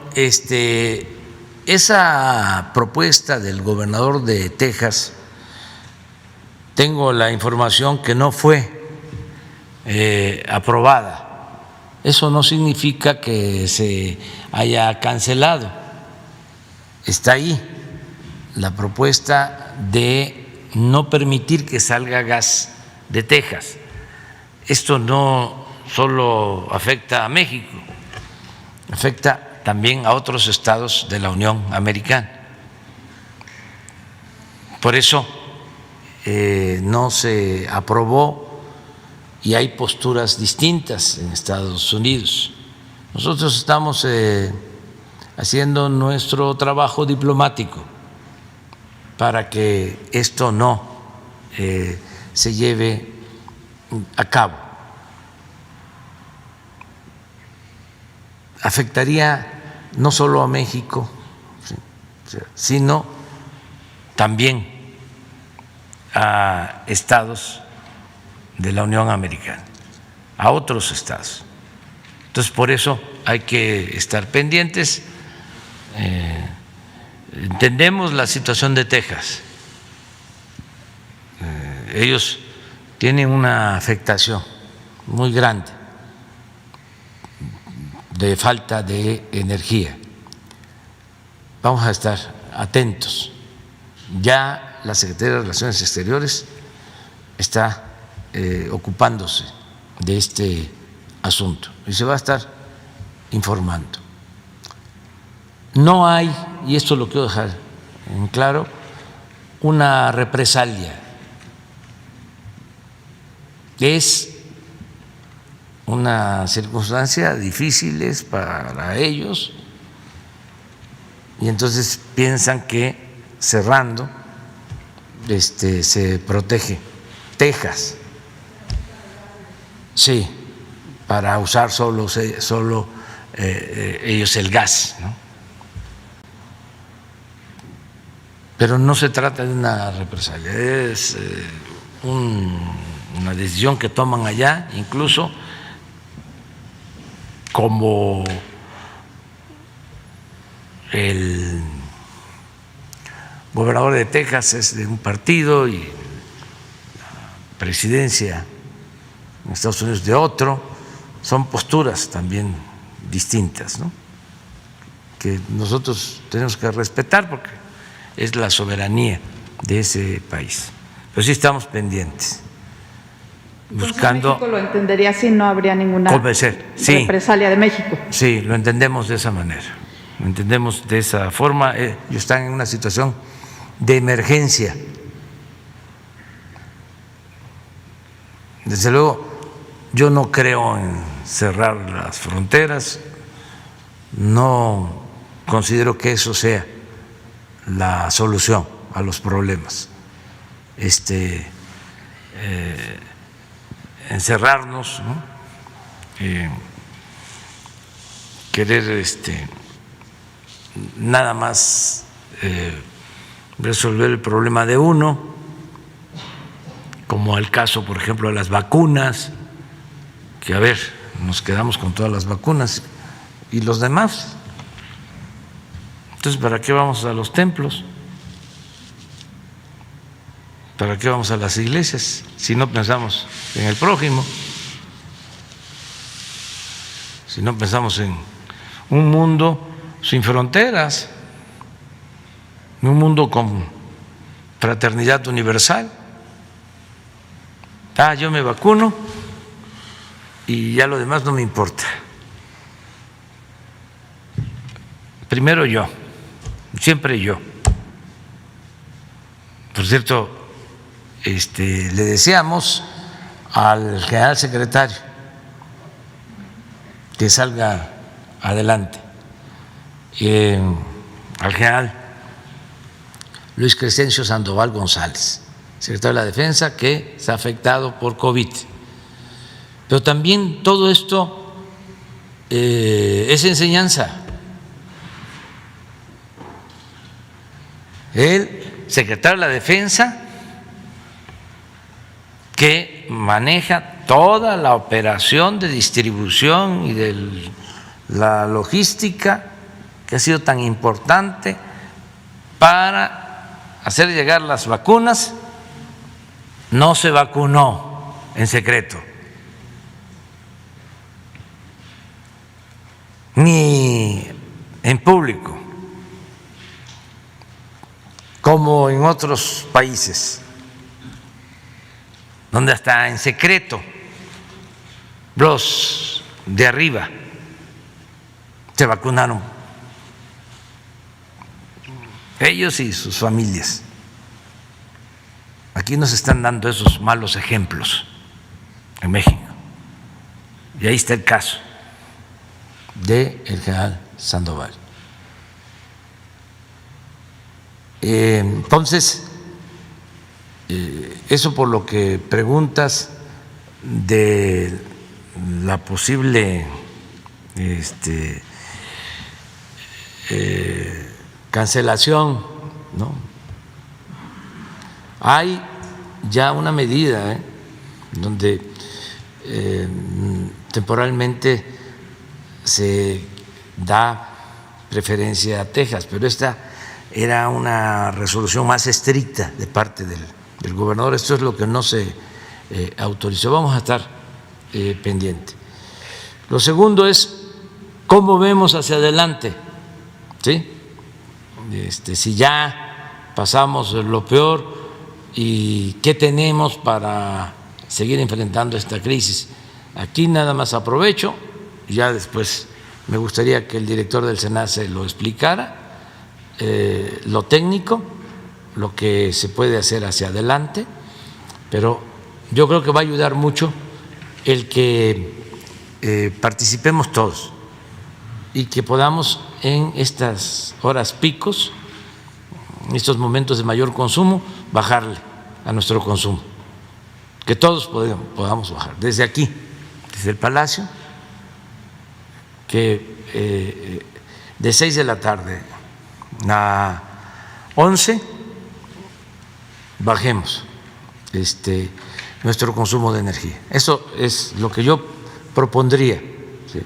esa propuesta del gobernador de Texas, tengo la información que no fue aprobada. Eso no significa que se haya cancelado. Está ahí la propuesta de no permitir que salga gas de Texas. Esto no solo afecta a México, afecta también a otros estados de la Unión Americana. Por eso no se aprobó y hay posturas distintas en Estados Unidos. Nosotros estamos haciendo nuestro trabajo diplomático para que esto no se lleve a cabo. Afectaría no solo a México, sino también a estados de la Unión Americana, a otros estados. Entonces, por eso hay que estar pendientes. Entendemos la situación de Texas. Ellos tienen una afectación muy grande de falta de energía. Vamos a estar atentos. Ya la Secretaría de Relaciones Exteriores está ocupándose de este asunto y se va a estar informando. No hay, y esto lo quiero dejar en claro, una represalia. Es una circunstancia difícil para ellos, y entonces piensan que cerrando se protege Texas. Sí, para usar solo ellos el gas, ¿no? Pero no se trata de una represalia, es una decisión que toman allá, incluso como el gobernador de Texas es de un partido y la presidencia en Estados Unidos de otro, son posturas también distintas, ¿no? Que nosotros tenemos que respetar porque es la soberanía de ese país. Pero sí estamos pendientes, buscando. México lo entendería así, no habría ninguna represalia de México. Sí, lo entendemos de esa manera, lo entendemos de esa forma. Ellos están en una situación de emergencia. Desde luego, yo no creo en cerrar las fronteras, no considero que eso sea la solución a los problemas. Encerrarnos, ¿no? Querer nada más resolver el problema de uno, como el caso, por ejemplo, de las vacunas, que a ver, nos quedamos con todas las vacunas y los demás. Entonces, ¿para qué vamos a los templos? ¿Para qué vamos a las iglesias si no pensamos en el prójimo? Si no pensamos en un mundo sin fronteras, un mundo con fraternidad universal. Yo me vacuno y ya lo demás no me importa. Primero yo, siempre yo. Por cierto, le deseamos al general secretario que salga adelante, al general Luis Crescencio Sandoval González, secretario de la Defensa, que se ha afectado por COVID. Pero también todo esto es enseñanza. El secretario de la Defensa, que maneja toda la operación de distribución y de la logística que ha sido tan importante para hacer llegar las vacunas, no se vacunó en secreto, ni en público, como en otros países, donde hasta en secreto los de arriba se vacunaron, ellos y sus familias. Aquí nos están dando esos malos ejemplos en México, y ahí está el caso del general Sandoval. Entonces, eso por lo que preguntas de la posible cancelación, ¿no? Hay ya una medida donde temporalmente se da preferencia a Texas, pero esta era una resolución más estricta de parte del gobernador. Esto es lo que no se autorizó. Vamos a estar pendientes. Lo segundo es cómo vemos hacia adelante, ¿sí? Si ya pasamos lo peor y qué tenemos para seguir enfrentando esta crisis. Aquí nada más aprovecho, ya después me gustaría que el director del SENACE lo explicara, lo técnico, lo que se puede hacer hacia adelante, pero yo creo que va a ayudar mucho el que participemos todos y que podamos en estas horas picos, en estos momentos de mayor consumo, bajarle a nuestro consumo, que todos podamos bajar, desde aquí, desde el Palacio, que de 6 de la tarde a 11 bajemos nuestro consumo de energía. Eso es lo que yo propondría, ¿sí?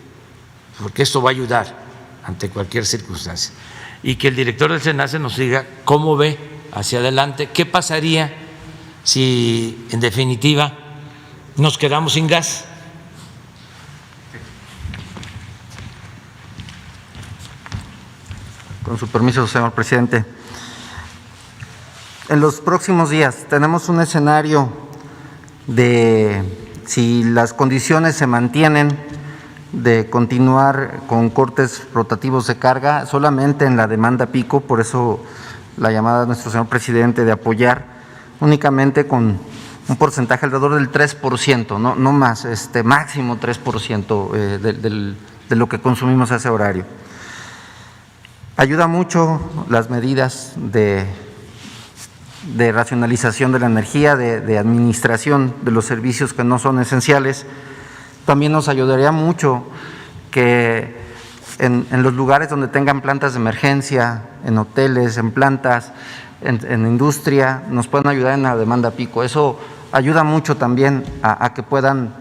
Porque esto va a ayudar ante cualquier circunstancia. Y que el director del SENACE nos diga cómo ve hacia adelante, qué pasaría si en definitiva nos quedamos sin gas. Con su permiso, señor presidente. En los próximos días tenemos un escenario de, si las condiciones se mantienen, de continuar con cortes rotativos de carga solamente en la demanda pico, por eso la llamada de nuestro señor presidente de apoyar únicamente con un porcentaje alrededor del 3%, no más, máximo 3% de lo que consumimos a ese horario. Ayuda mucho las medidas de racionalización de la energía, de administración de los servicios que no son esenciales. También nos ayudaría mucho que en los lugares donde tengan plantas de emergencia, en hoteles, en plantas, en industria, nos puedan ayudar en la demanda pico. Eso ayuda mucho también a que puedan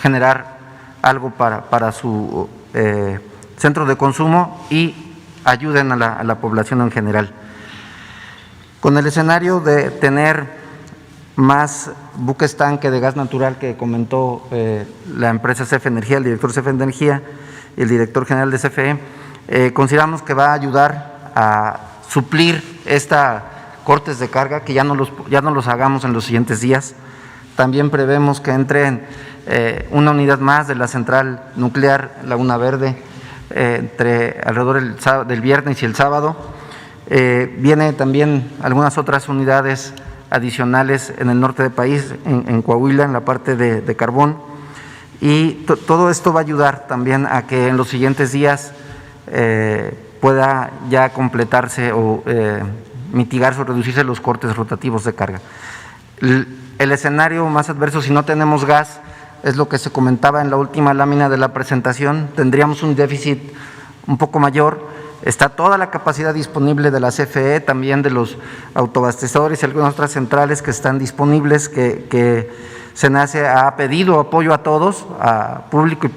generar algo para su centro de consumo y ayuden a la población en general. Con el escenario de tener más buques tanque de gas natural que comentó la empresa CFE Energía, el director CFE Energía y el director general de CFE, consideramos que va a ayudar a suplir cortes de carga, que ya no los hagamos en los siguientes días. También prevemos que entren una unidad más de la central nuclear Laguna Verde alrededor del viernes y el sábado. Viene también algunas otras unidades adicionales en el norte del país, en Coahuila, en la parte de carbón, y todo esto va a ayudar también a que en los siguientes días pueda ya completarse o mitigarse o reducirse los cortes rotativos de carga. El escenario más adverso, si no tenemos gas, es lo que se comentaba en la última lámina de la presentación. Tendríamos un déficit un poco mayor. Está toda la capacidad disponible de la CFE, también de los autoabastecedores y algunas otras centrales que están disponibles, que SENACE ha pedido apoyo a todos, a público,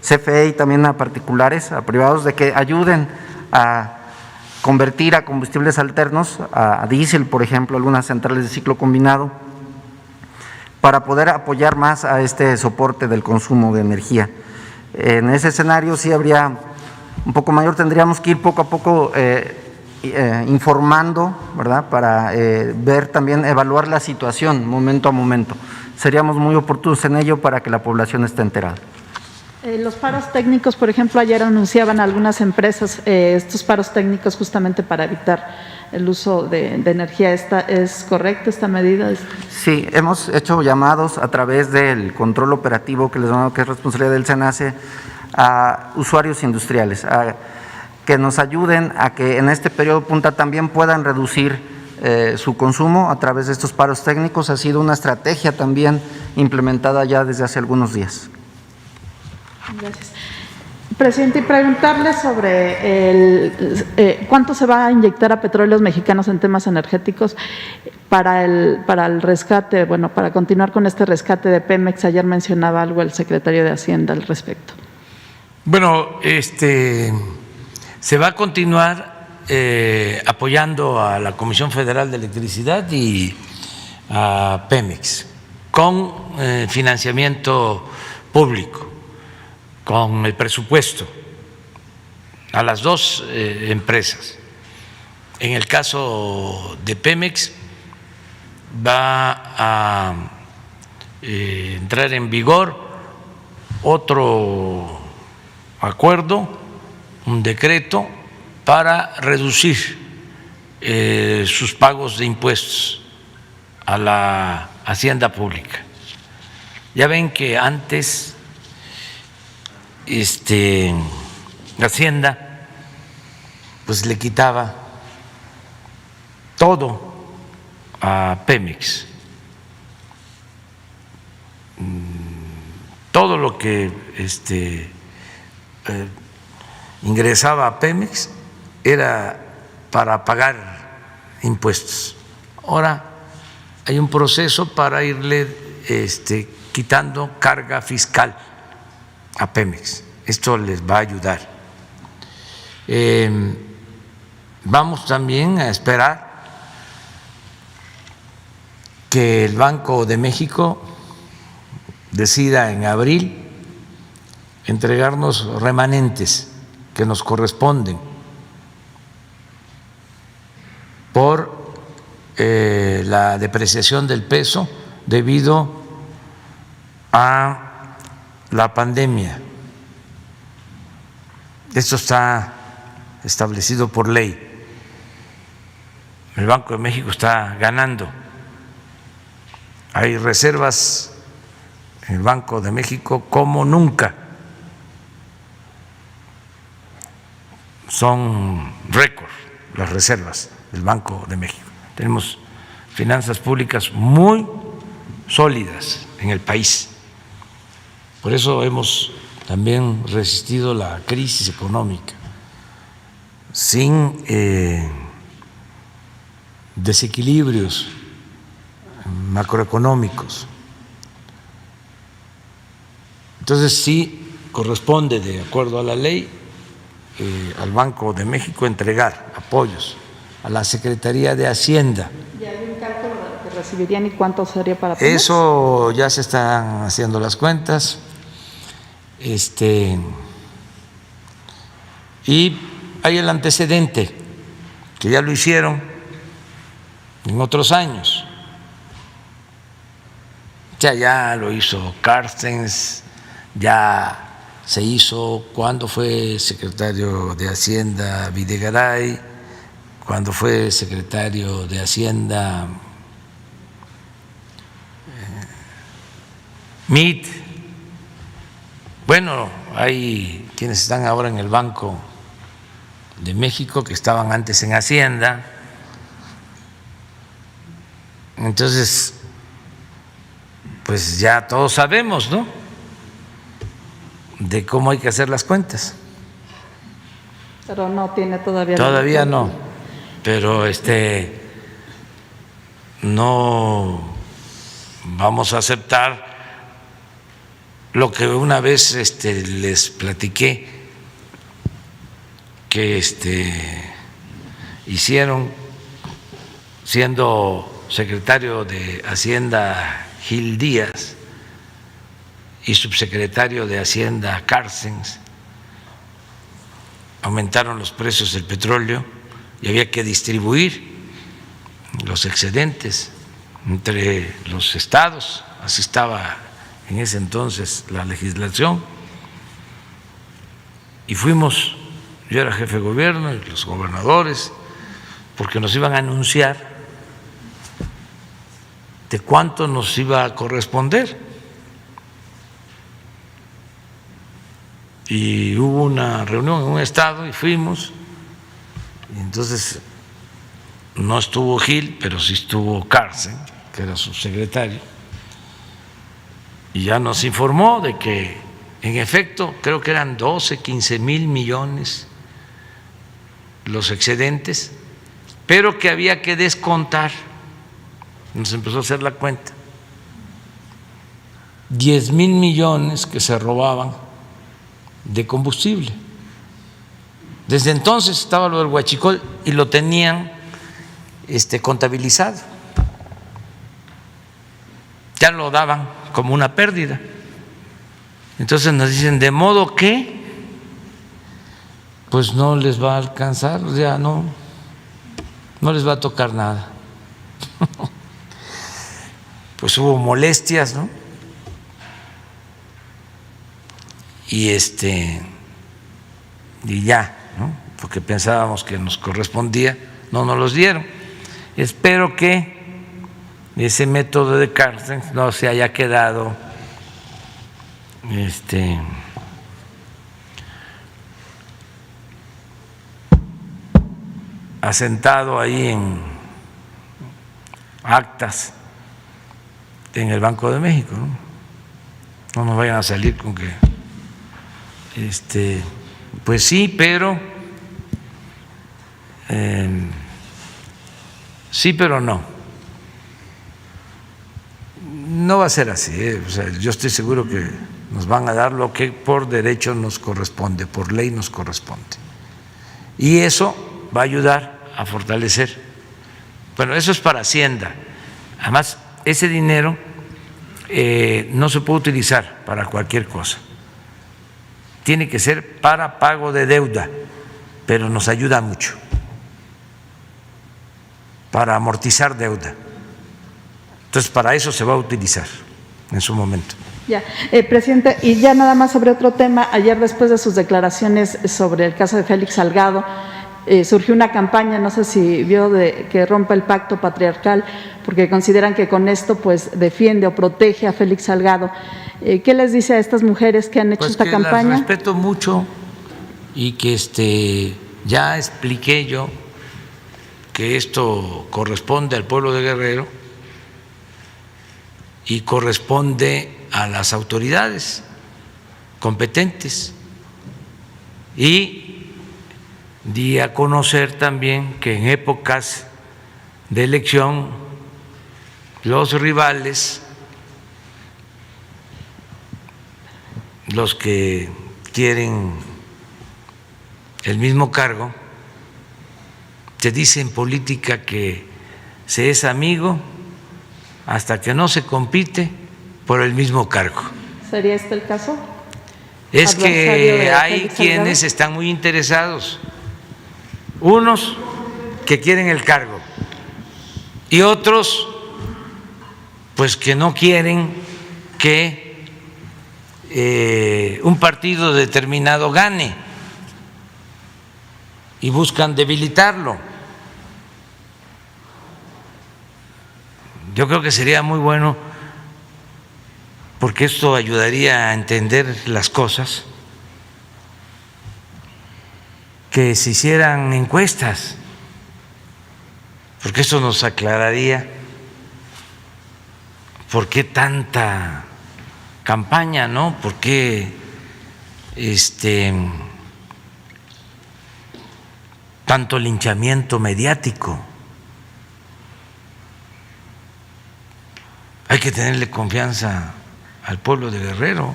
CFE y también a particulares, a privados, de que ayuden a convertir a combustibles alternos, a diésel, por ejemplo, algunas centrales de ciclo combinado, para poder apoyar más a este soporte del consumo de energía. En ese escenario sí habría un poco mayor, tendríamos que ir poco a poco informando, ¿verdad?, para ver también, evaluar la situación momento a momento. Seríamos muy oportunos en ello para que la población esté enterada. Los paros técnicos, por ejemplo, ayer anunciaban algunas empresas estos paros técnicos justamente para evitar el uso de energía. ¿Es correcta esta medida? Sí, hemos hecho llamados a través del control operativo que les damos, que es responsabilidad del SENACE, a usuarios industriales, a que nos ayuden a que en este periodo punta también puedan reducir su consumo a través de estos paros técnicos. Ha sido una estrategia también implementada ya desde hace algunos días. Gracias. Presidente, y preguntarle sobre cuánto se va a inyectar a Petróleos Mexicanos en temas energéticos para el rescate, bueno, para continuar con este rescate de Pemex. Ayer mencionaba algo el secretario de Hacienda al respecto. Bueno, se va a continuar apoyando a la Comisión Federal de Electricidad y a Pemex con financiamiento público, con el presupuesto a las dos empresas. En el caso de Pemex va a entrar en vigor otro acuerdo, un decreto para reducir sus pagos de impuestos a la hacienda pública. Ya ven que antes Hacienda pues le quitaba todo a Pemex, todo lo que ingresaba a Pemex era para pagar impuestos. Ahora hay un proceso para irle quitando carga fiscal a Pemex. Esto les va a ayudar. Vamos también a esperar que el Banco de México decida en abril entregarnos remanentes que nos corresponden por la depreciación del peso debido a la pandemia. Esto está establecido por ley. El Banco de México está ganando. Hay reservas en el Banco de México como nunca. Son récord las reservas del Banco de México. Tenemos finanzas públicas muy sólidas en el país. Por eso hemos también resistido la crisis económica sin desequilibrios macroeconómicos. Entonces sí corresponde, de acuerdo a la ley, al Banco de México entregar apoyos a la Secretaría de Hacienda. ¿Y hay un cálculo de lo que recibirían y cuánto sería para Pemex? Eso ya se están haciendo las cuentas. Y hay el antecedente, que ya lo hicieron en otros años. Ya lo hizo Carstens, ya se hizo cuando fue secretario de Hacienda Videgaray, cuando fue secretario de Hacienda Meade. Bueno, hay quienes están ahora en el Banco de México que estaban antes en Hacienda. Entonces, pues ya todos sabemos, ¿no?, de cómo hay que hacer las cuentas. Pero no tiene todavía. Todavía no, pero no vamos a aceptar lo que una vez les platiqué que hicieron siendo secretario de Hacienda Gil Díaz y subsecretario de Hacienda Carstens. Aumentaron los precios del petróleo y había que distribuir los excedentes entre los estados, así estaba en ese entonces la legislación, y fuimos, yo era jefe de gobierno y los gobernadores, porque nos iban a anunciar de cuánto nos iba a corresponder. Y hubo una reunión en un estado y fuimos, y entonces no estuvo Gil, pero sí estuvo Carstens, que era su secretario, y ya nos informó de que en efecto creo que eran 12, 15 mil millones los excedentes, pero que había que descontar. Nos empezó a hacer la cuenta, 10 mil millones que se robaban de combustible. Desde entonces estaba lo del huachicol y lo tenían contabilizado. Ya lo daban como una pérdida. Entonces nos dicen, de modo que pues no les va a alcanzar, ya no les va a tocar nada. Pues hubo molestias, ¿no? Y ya, ¿no?, porque pensábamos que nos correspondía, no nos los dieron. Espero que ese método de Carstens no se haya quedado asentado ahí en actas en el Banco de México, ¿no? No nos vayan a salir con que pues sí, pero sí, pero no. No va a ser así, o sea, yo estoy seguro que nos van a dar lo que por derecho nos corresponde, por ley nos corresponde. Y eso va a ayudar a fortalecer. Bueno, eso es para Hacienda. Además, ese dinero no se puede utilizar para cualquier cosa. Tiene que ser para pago de deuda, pero nos ayuda mucho para amortizar deuda. Entonces, para eso se va a utilizar en su momento. Ya, presidente, y ya nada más sobre otro tema. Ayer, después de sus declaraciones sobre el caso de Félix Salgado, surgió una campaña, no sé si vio, de que rompa el pacto patriarcal, porque consideran que con esto pues defiende o protege a Félix Salgado. ¿Qué les dice a estas mujeres que han hecho esta campaña? Las respeto mucho y que ya expliqué yo que esto corresponde al pueblo de Guerrero y corresponde a las autoridades competentes, y di a conocer también que en épocas de elección los rivales, los que quieren el mismo cargo, se dice en política que se es amigo hasta que no se compite por el mismo cargo. ¿Sería este el caso? Es que hay quienes están muy interesados, unos que quieren el cargo y otros pues que no quieren que un partido determinado gane y buscan debilitarlo. Yo creo que sería muy bueno, porque esto ayudaría a entender las cosas, que se hicieran encuestas, porque esto nos aclararía por qué tanta campaña, ¿no? ¿Por qué tanto linchamiento mediático? Hay que tenerle confianza al pueblo de Guerrero.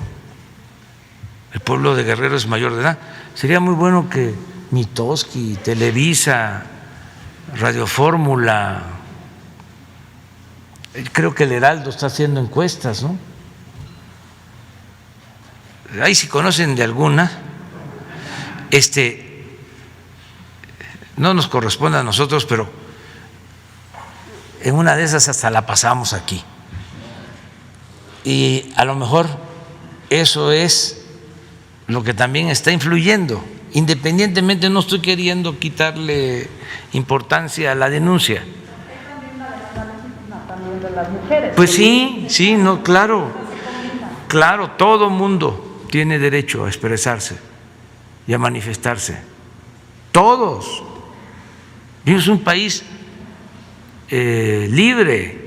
El pueblo de Guerrero es mayor de edad. Sería muy bueno que Mitoski, Televisa, Radio Fórmula, creo que el Heraldo está haciendo encuestas, ¿no? Ahí si conocen de alguna, no nos corresponde a nosotros, pero en una de esas hasta la pasamos aquí. Y a lo mejor eso es lo que también está influyendo. Independientemente, no estoy queriendo quitarle importancia a la denuncia. Pues sí, no, claro, todo mundo tiene derecho a expresarse y a manifestarse. Todos. Es un país libre,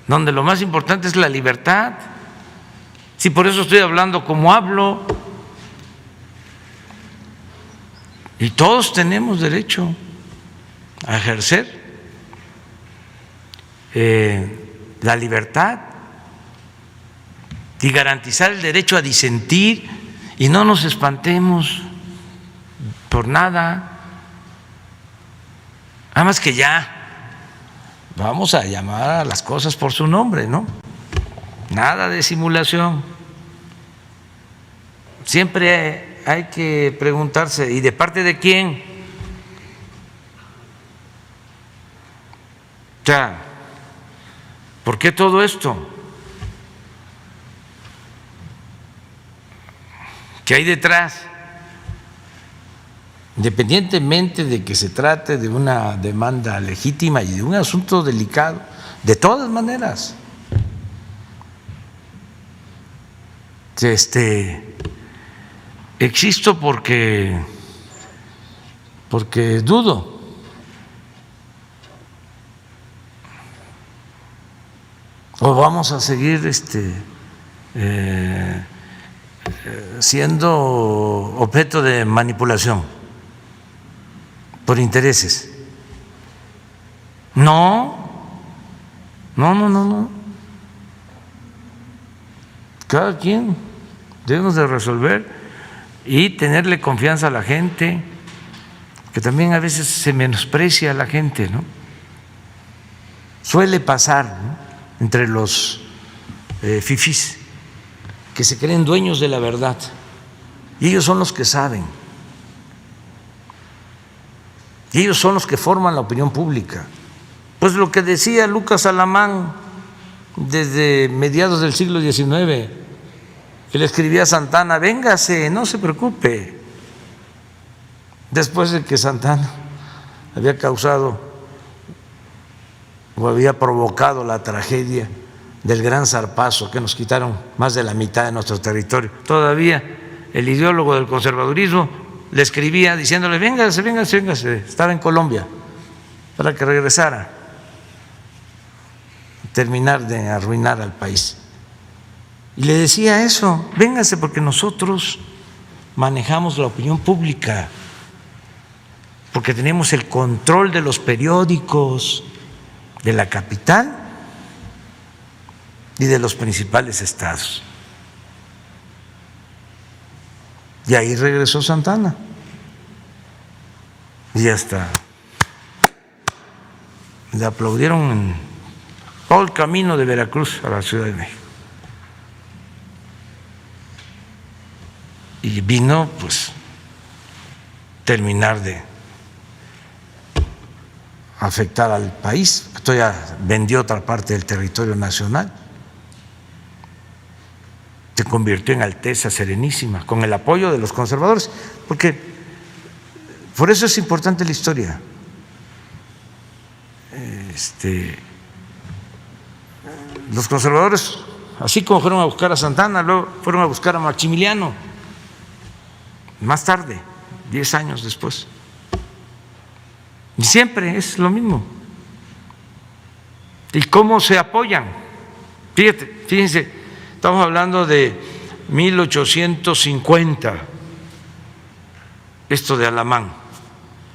donde lo más importante es la libertad. Sí, por eso estoy hablando como hablo. Y todos tenemos derecho a ejercer la libertad y garantizar el derecho a disentir, y no nos espantemos por nada. Además que ya vamos a llamar a las cosas por su nombre, ¿no? Nada de simulación. Siempre hay que preguntarse, ¿y de parte de quién? O sea, ¿por qué todo esto? ¿Qué hay detrás? Independientemente de que se trate de una demanda legítima y de un asunto delicado, de todas maneras, existo porque porque dudo. ¿O vamos a seguir siendo objeto de manipulación por intereses? No. Cada quien debemos de resolver y tenerle confianza a la gente, que también a veces se menosprecia a la gente, ¿no? Suele pasar, ¿no?, entre los fifís, que se creen dueños de la verdad, y ellos son los que saben, y ellos son los que forman la opinión pública. Pues lo que decía Lucas Alamán desde mediados del siglo XIX, que le escribía a Santana: véngase, no se preocupe. Después de que Santana había causado o había provocado la tragedia del Gran Zarpazo, que nos quitaron más de la mitad de nuestro territorio, todavía el ideólogo del conservadurismo le escribía diciéndole: véngase, estaba en Colombia, para que regresara, terminar de arruinar al país. Y le decía eso: véngase, porque nosotros manejamos la opinión pública, porque tenemos el control de los periódicos de la capital y de los principales estados. Y ahí regresó Santana, y hasta le aplaudieron en todo el camino de Veracruz a la Ciudad de México. Y vino, pues, terminar de afectar al país. Esto ya vendió otra parte del territorio nacional, se convirtió en Alteza Serenísima, con el apoyo de los conservadores, porque por eso es importante la historia. Los conservadores, así como fueron a buscar a Santana, luego fueron a buscar a Maximiliano, más tarde, 10 años después. Y siempre es lo mismo. ¿Y cómo se apoyan? Fíjense, estamos hablando de 1850, esto de Alamán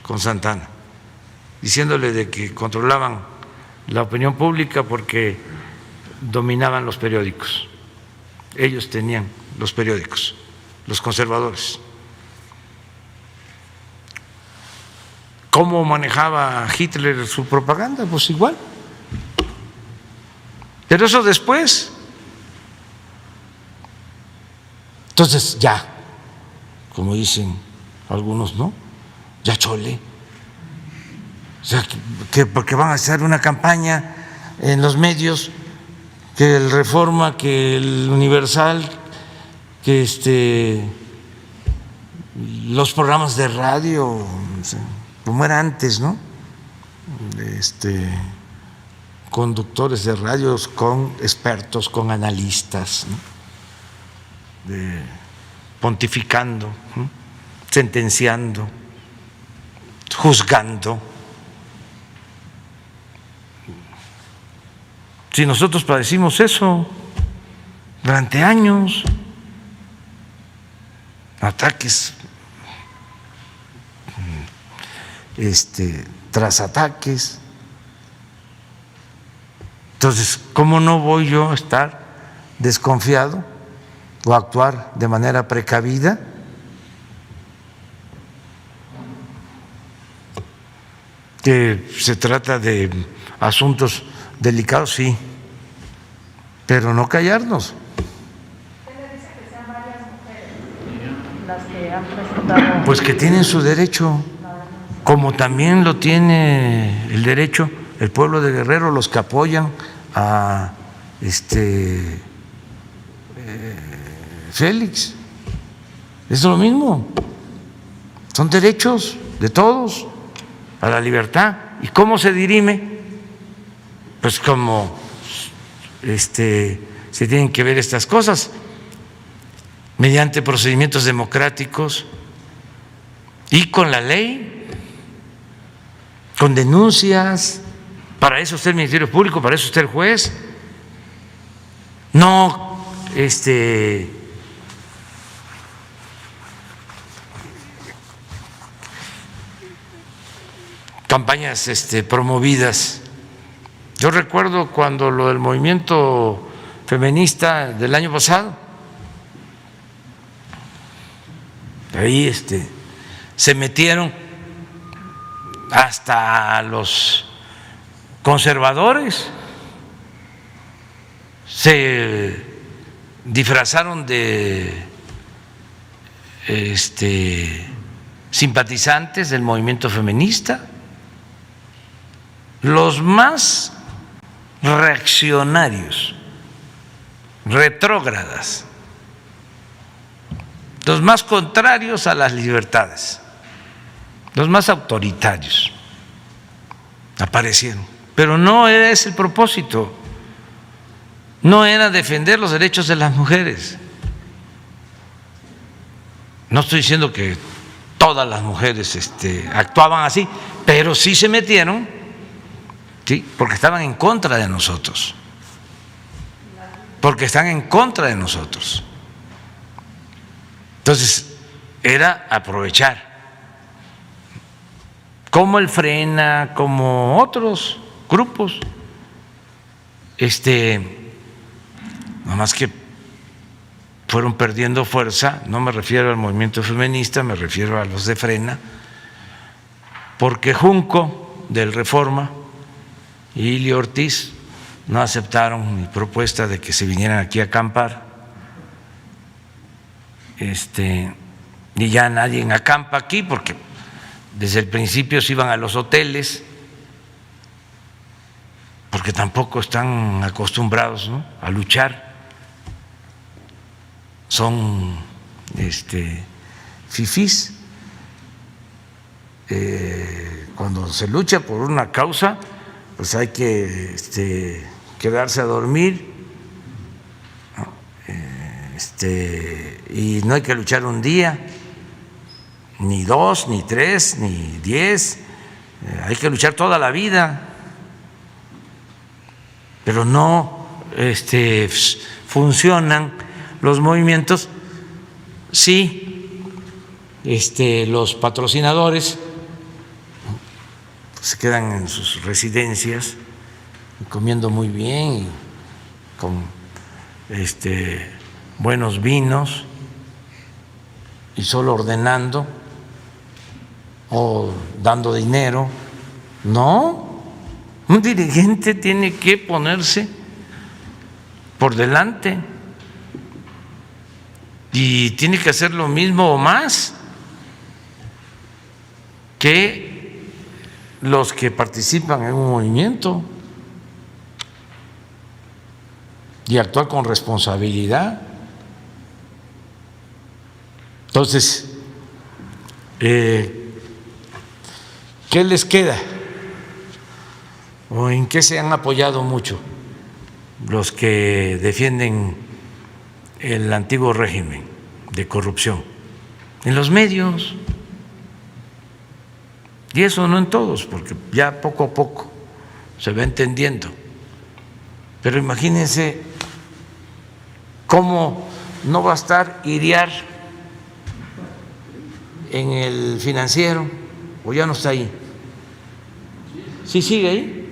con Santana, diciéndole de que controlaban la opinión pública porque dominaban los periódicos. Ellos tenían los periódicos, los conservadores. ¿Cómo manejaba Hitler su propaganda? Pues igual. Pero eso después. Entonces ya, como dicen algunos, ¿no? Ya chole. O sea, que porque van a hacer una campaña en los medios, que el Reforma, que el Universal, que los programas de radio, o sea, como era antes, ¿no? Conductores de radios con expertos, con analistas, ¿no? Pontificando, ¿no?, sentenciando, juzgando. Si nosotros padecimos eso durante años, ataques tras ataques. Entonces, ¿cómo no voy yo a estar desconfiado o a actuar de manera precavida? Que se trata de asuntos delicados, sí, pero no callarnos. ¿Qué le dice que sean varias mujeres las que han presentado? Pues que tienen su derecho, como también lo tiene el derecho el pueblo de Guerrero, los que apoyan a Félix. Es lo mismo, son derechos de todos a la libertad. ¿Y cómo se dirime? Pues como se tienen que ver estas cosas, mediante procedimientos democráticos y con la ley. con denuncias. Para eso está el Ministerio Público, para eso está el juez. No, campañas promovidas. Yo recuerdo cuando lo del movimiento feminista del año pasado, ahí se metieron hasta los conservadores, se disfrazaron de simpatizantes del movimiento feminista. Los más reaccionarios, retrógradas, los más contrarios a las libertades, los más autoritarios aparecieron. Pero no era ese el propósito, no era defender los derechos de las mujeres. No estoy diciendo que todas las mujeres actuaban así, pero sí se metieron, ¿sí? Porque estaban en contra de nosotros, porque están en contra de nosotros. Entonces, era aprovechar, como el Frena, como otros grupos, nada más que fueron perdiendo fuerza. No me refiero al movimiento feminista, me refiero a los de Frena, porque Junco del Reforma y Ilio Ortiz no aceptaron mi propuesta de que se vinieran aquí a acampar, y ya nadie acampa aquí porque desde el principio se iban a los hoteles, porque tampoco están acostumbrados, ¿no?, a luchar. Son fifís. Cuando se lucha por una causa, pues hay que quedarse a dormir, ¿no? Y no hay que luchar un día, ni dos, ni tres, ni 10, hay que luchar toda la vida, pero no funcionan los movimientos si los patrocinadores se quedan en sus residencias comiendo muy bien y con buenos vinos y solo ordenando o dando dinero. No, un dirigente tiene que ponerse por delante y tiene que hacer lo mismo o más que los que participan en un movimiento y actuar con responsabilidad. Entonces, ¿qué les queda? ¿O en qué se han apoyado mucho los que defienden el antiguo régimen de corrupción? En los medios. Y eso no en todos, porque ya poco a poco se va entendiendo. Pero imagínense cómo no va a estar Iriar en el Financiero, o ya no está ahí. ¿Sí sigue ahí?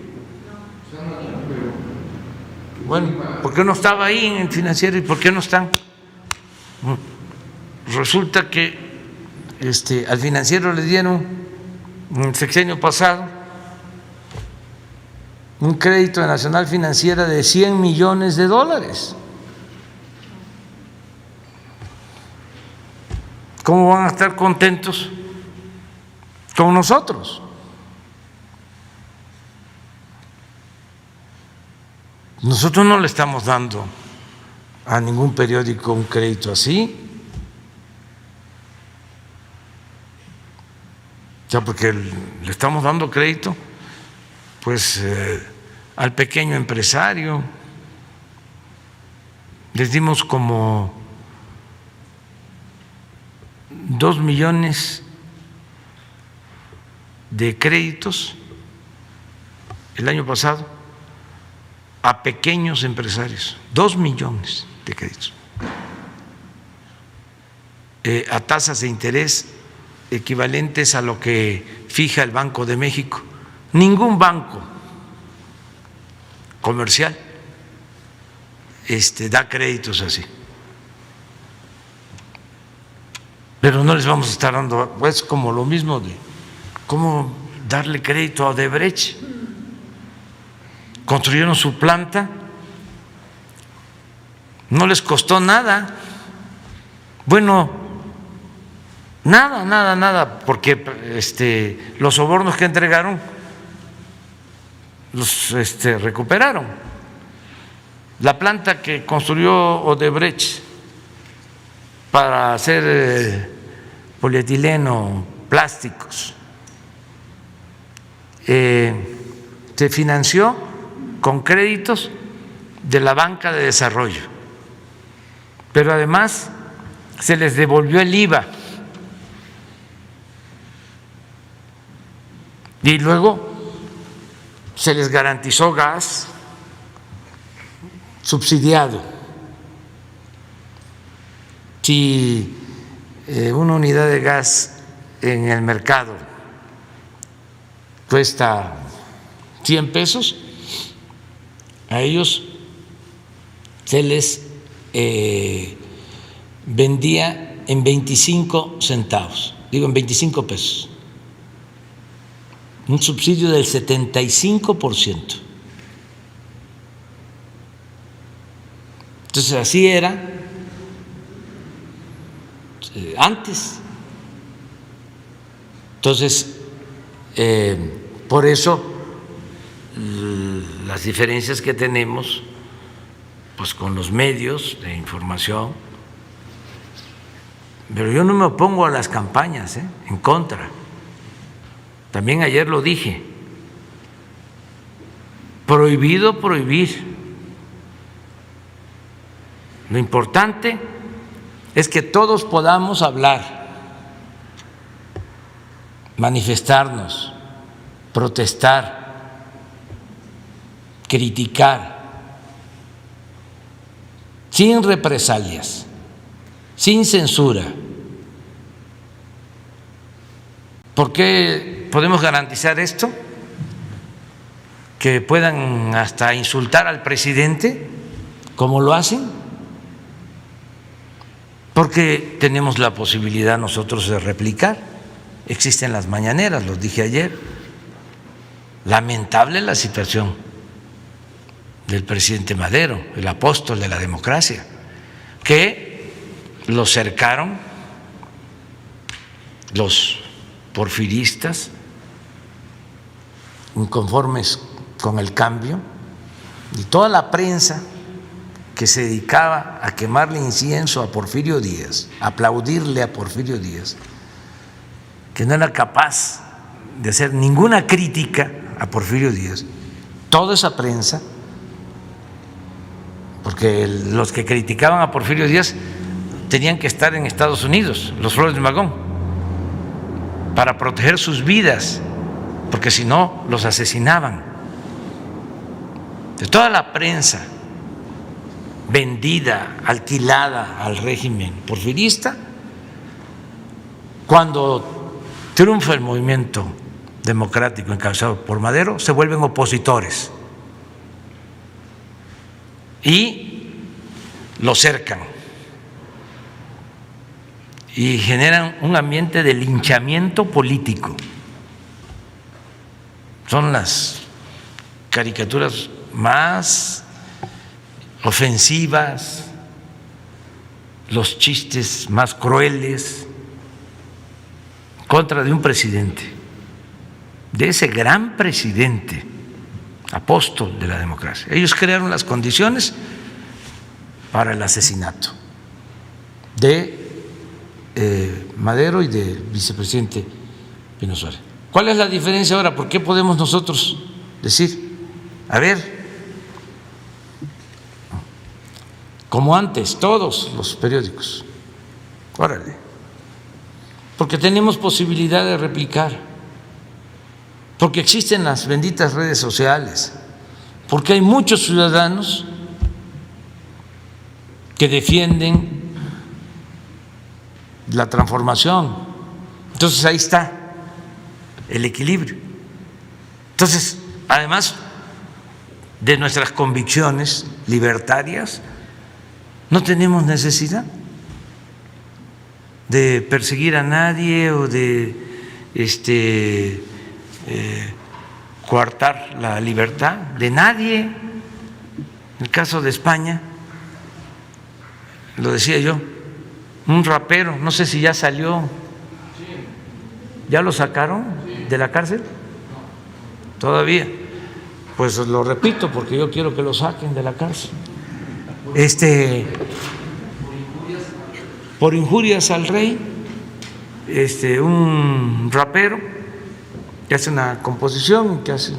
Bueno, ¿por qué no estaba ahí en el Financiero y por qué no están? Resulta que al Financiero le dieron en el sexenio pasado un crédito de Nacional Financiera de $100 millones. ¿Cómo van a estar contentos con nosotros? Nosotros no le estamos dando a ningún periódico un crédito así. Ya, porque le estamos dando crédito pues al pequeño empresario. Les dimos como 2 millones de créditos el año pasado a pequeños empresarios, 2 millones de créditos, a tasas de interés equivalentes a lo que fija el Banco de México. Ningún banco comercial da créditos así. Pero no les vamos a estar dando, pues, como lo mismo de cómo darle crédito a Odebrecht. Construyeron su planta, no les costó nada. Bueno, nada, porque los sobornos que entregaron los recuperaron. La planta que construyó Odebrecht para hacer polietileno, plásticos, se financió con créditos de la banca de desarrollo, pero además se les devolvió el IVA y luego se les garantizó gas subsidiado. Si una unidad de gas en el mercado cuesta 100 pesos, a ellos se les vendía en 25 centavos, digo en 25 pesos, un subsidio del 75%. Entonces así era antes. Entonces, por eso las diferencias que tenemos pues con los medios de información, pero yo no me opongo a las campañas, en contra. También ayer lo dije, prohibido prohibir. Lo importante es que todos podamos hablar, manifestarnos, protestar, criticar, sin represalias, sin censura. ¿Por qué podemos garantizar esto? Que puedan hasta insultar al presidente, como lo hacen. Porque tenemos la posibilidad nosotros de replicar. Existen las mañaneras, los dije ayer. Lamentable la situación del presidente Madero, el apóstol de la democracia, que lo cercaron los porfiristas, inconformes con el cambio, y toda la prensa que se dedicaba a quemarle incienso a Porfirio Díaz, a aplaudirle a Porfirio Díaz, que no era capaz de hacer ninguna crítica a Porfirio Díaz, toda esa prensa, porque los que criticaban a Porfirio Díaz tenían que estar en Estados Unidos, los Flores de Magón, para proteger sus vidas, porque si no los asesinaban. De toda la prensa vendida, alquilada al régimen porfirista, cuando triunfa el movimiento democrático encabezado por Madero, se vuelven opositores y lo cercan y generan un ambiente de linchamiento político. Son las caricaturas más ofensivas, los chistes más crueles contra de un presidente, de ese gran presidente, apóstol de la democracia. Ellos crearon las condiciones para el asesinato de Madero y del vicepresidente Pino Suárez. ¿Cuál es la diferencia ahora? ¿Por qué podemos nosotros decir, a ver, como antes, todos los periódicos, órale, porque tenemos posibilidad de replicar, porque existen las benditas redes sociales, porque hay muchos ciudadanos que defienden la transformación. Entonces ahí está el equilibrio. Entonces, además de nuestras convicciones libertarias, no tenemos necesidad de perseguir a nadie o de coartar la libertad de nadie. En el caso de España, lo decía yo, un rapero, no sé si ya salió, ¿ya lo sacaron de la cárcel? Todavía. Pues lo repito porque yo quiero que lo saquen de la cárcel. Por injurias al rey, un rapero que hace una composición, que hace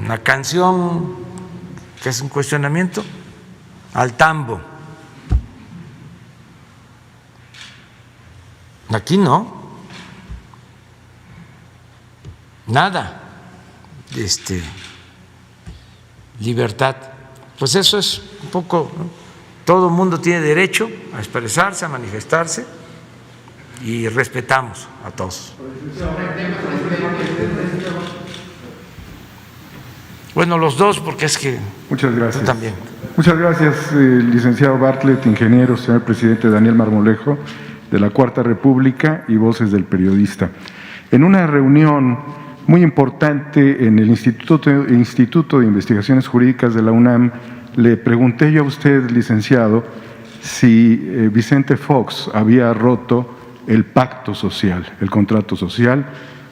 una canción, que hace un cuestionamiento al tambo. Aquí no, nada, libertad. Pues eso es un poco, ¿no? Todo el mundo tiene derecho a expresarse, a manifestarse y respetamos a todos. Bueno, los dos, porque es que muchas gracias. Tú también. Muchas gracias, licenciado Bartlett, ingeniero, señor presidente Daniel Marmolejo, de la Cuarta República y Voces del Periodista. En una reunión muy importante en el Instituto de Investigaciones Jurídicas de la UNAM, le pregunté yo a usted, licenciado, si Vicente Fox había roto el pacto social, el contrato social.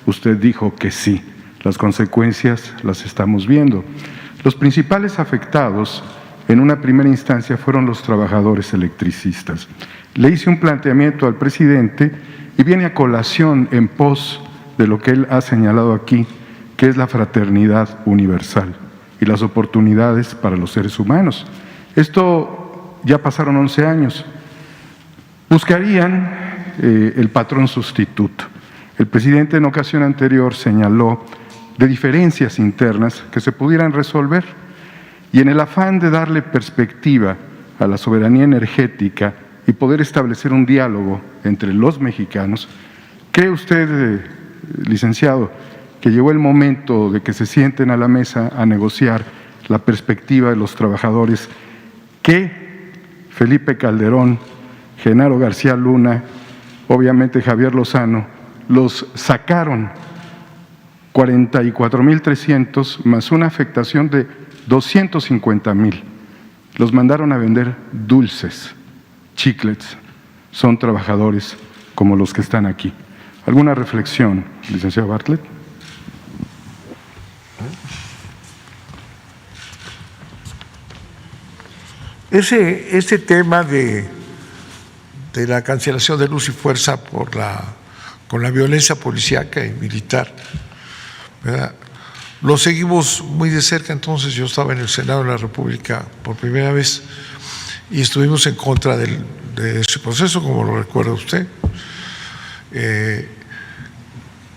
Usted dijo que sí. Las consecuencias las estamos viendo. Los principales afectados en una primera instancia fueron los trabajadores electricistas. Le hice un planteamiento al presidente y viene a colación en pos de lo que él ha señalado aquí, que es la fraternidad universal y las oportunidades para los seres humanos. Esto ya pasaron 11 años. Buscarían el patrón sustituto. El presidente en ocasión anterior señaló de diferencias internas que se pudieran resolver y en el afán de darle perspectiva a la soberanía energética y poder establecer un diálogo entre los mexicanos, ¿cree usted, licenciado, que llegó el momento de que se sienten a la mesa a negociar la perspectiva de los trabajadores que Felipe Calderón, Genaro García Luna, obviamente Javier Lozano, los sacaron 44,300 más una afectación de 250,000? Los mandaron a vender dulces, chiclets. Son trabajadores como los que están aquí. ¿Alguna reflexión, licenciado Bartlett? Ese tema de la cancelación de luz y fuerza con la violencia policíaca y militar, ¿verdad?, lo seguimos muy de cerca. Entonces yo estaba en el Senado de la República por primera vez y estuvimos en contra de ese proceso, como lo recuerda usted.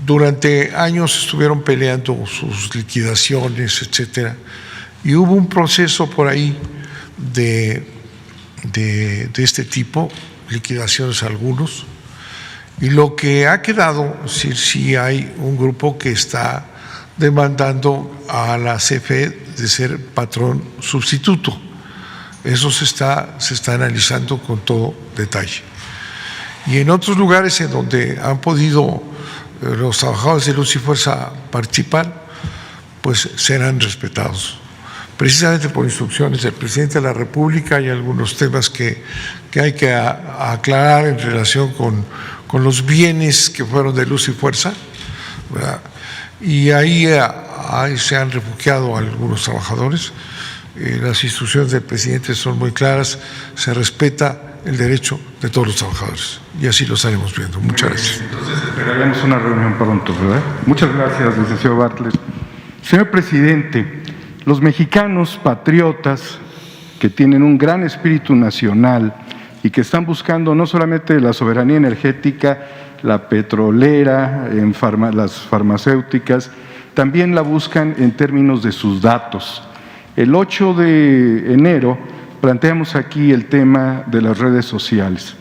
Durante años estuvieron peleando sus liquidaciones, etcétera, y hubo un proceso por ahí de este tipo, liquidaciones algunos, y lo que ha quedado, sí hay un grupo que está demandando a la CFE de ser patrón sustituto. Eso se está analizando con todo detalle. Y en otros lugares en donde han podido los trabajadores de luz y fuerza participar, pues serán respetados. Precisamente por instrucciones del presidente de la República hay algunos temas que hay que aclarar en relación con los bienes que fueron de luz y fuerza, ¿verdad? Y ahí se han refugiado algunos trabajadores. Las instrucciones del presidente son muy claras, se respeta el derecho de todos los trabajadores y así lo estaremos viendo. Muchas gracias. Entonces esperaríamos una reunión pronto, ¿verdad? Muchas gracias, licenciado Bartlett. Señor presidente, los mexicanos patriotas que tienen un gran espíritu nacional y que están buscando no solamente la soberanía energética, la petrolera, en las farmacéuticas, también la buscan en términos de sus datos. El 8 de enero planteamos aquí el tema de las redes sociales.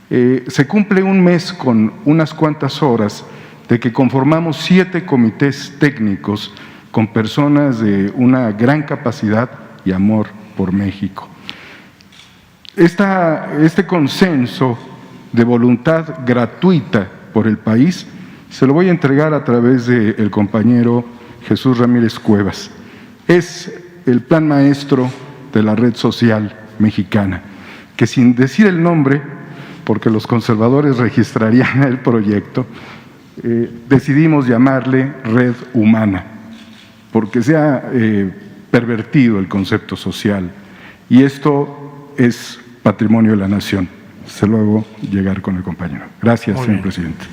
Se cumple un mes con unas cuantas horas de que conformamos 7 comités técnicos con personas de una gran capacidad y amor por México. Este consenso de voluntad gratuita por el país se lo voy a entregar a través del compañero Jesús Ramírez Cuevas. Es el plan maestro de la red social mexicana, que sin decir el nombre, porque los conservadores registrarían el proyecto, decidimos llamarle Red Humana, porque se ha pervertido el concepto social, y esto es patrimonio de la nación. Se lo hago llegar con el compañero. Gracias, señor presidente.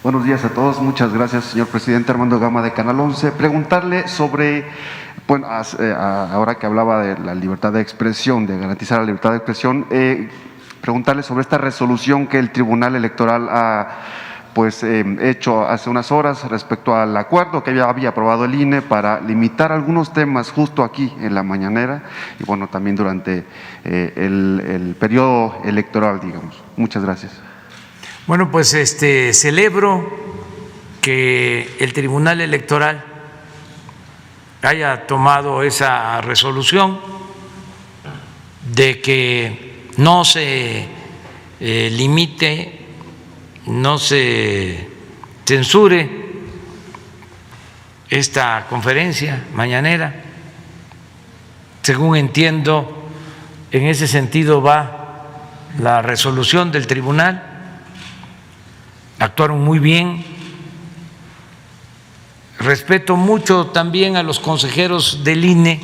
Buenos días a todos. Muchas gracias, señor presidente. Armando Gama, de Canal 11. Preguntarle sobre, bueno, ahora que hablaba de la libertad de expresión, de garantizar la libertad de expresión, preguntarle sobre esta resolución que el Tribunal Electoral ha hecho hace unas horas respecto al acuerdo que había aprobado el INE para limitar algunos temas justo aquí en la mañanera y bueno, también durante el periodo electoral, digamos. Muchas gracias. Bueno, pues celebro que el Tribunal Electoral haya tomado esa resolución de que no se limite, no se censure esta conferencia mañanera. Según entiendo, en ese sentido va la resolución del tribunal. Actuaron muy bien. Respeto mucho también a los consejeros del INE,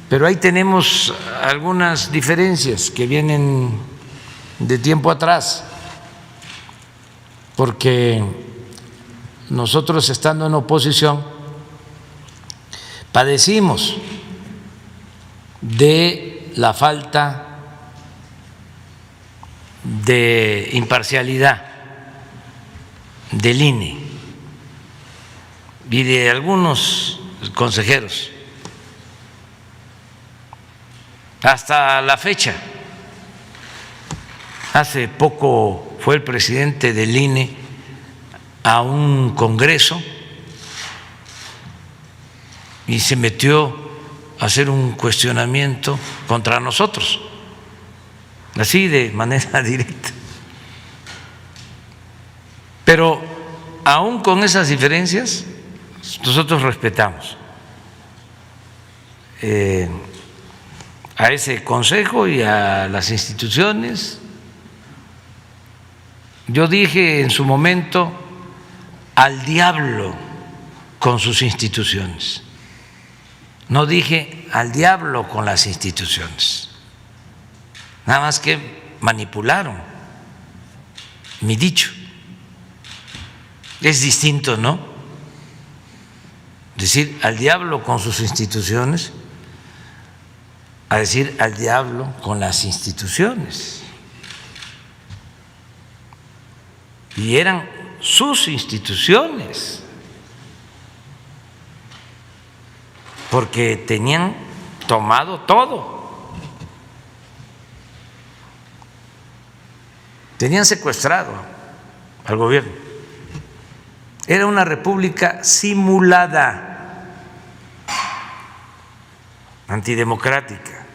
pero ahí tenemos algunas diferencias que vienen de tiempo atrás, porque nosotros, estando en oposición, padecimos de la falta de imparcialidad del INE y de algunos consejeros. Hasta la fecha, hace poco fue el presidente del INE a un congreso y se metió a hacer un cuestionamiento contra nosotros, así de manera directa. Pero aún con esas diferencias, nosotros respetamos a ese consejo y a las instituciones. Yo dije en su momento, al diablo con sus instituciones. No dije al diablo con las instituciones. Nada más que manipularon mi dicho. Es distinto, ¿no? Decir al diablo con sus instituciones a decir al diablo con las instituciones. Y eran sus instituciones, porque tenían tomado todo, tenían secuestrado al gobierno. Era una república simulada, antidemocrática.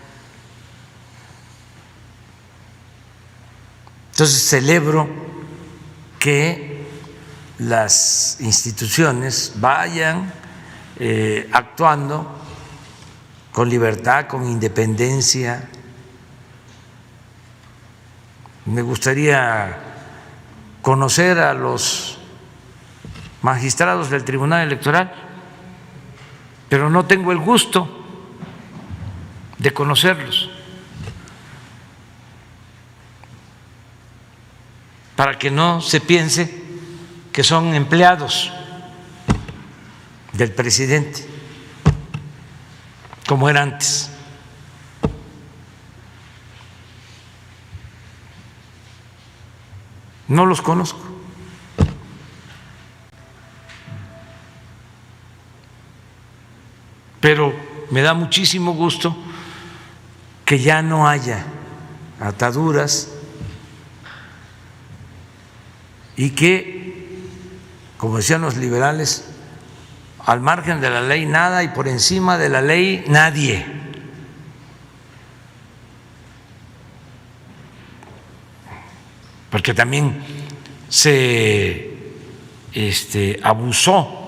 Entonces celebro que las instituciones vayan actuando con libertad, con independencia. Me gustaría conocer a los magistrados del Tribunal Electoral, pero no tengo el gusto de conocerlos, para que no se piense que son empleados del presidente, como era antes. No los conozco. Pero me da muchísimo gusto que ya no haya ataduras y que, como decían los liberales, al margen de la ley nada y por encima de la ley nadie. Porque también se abusó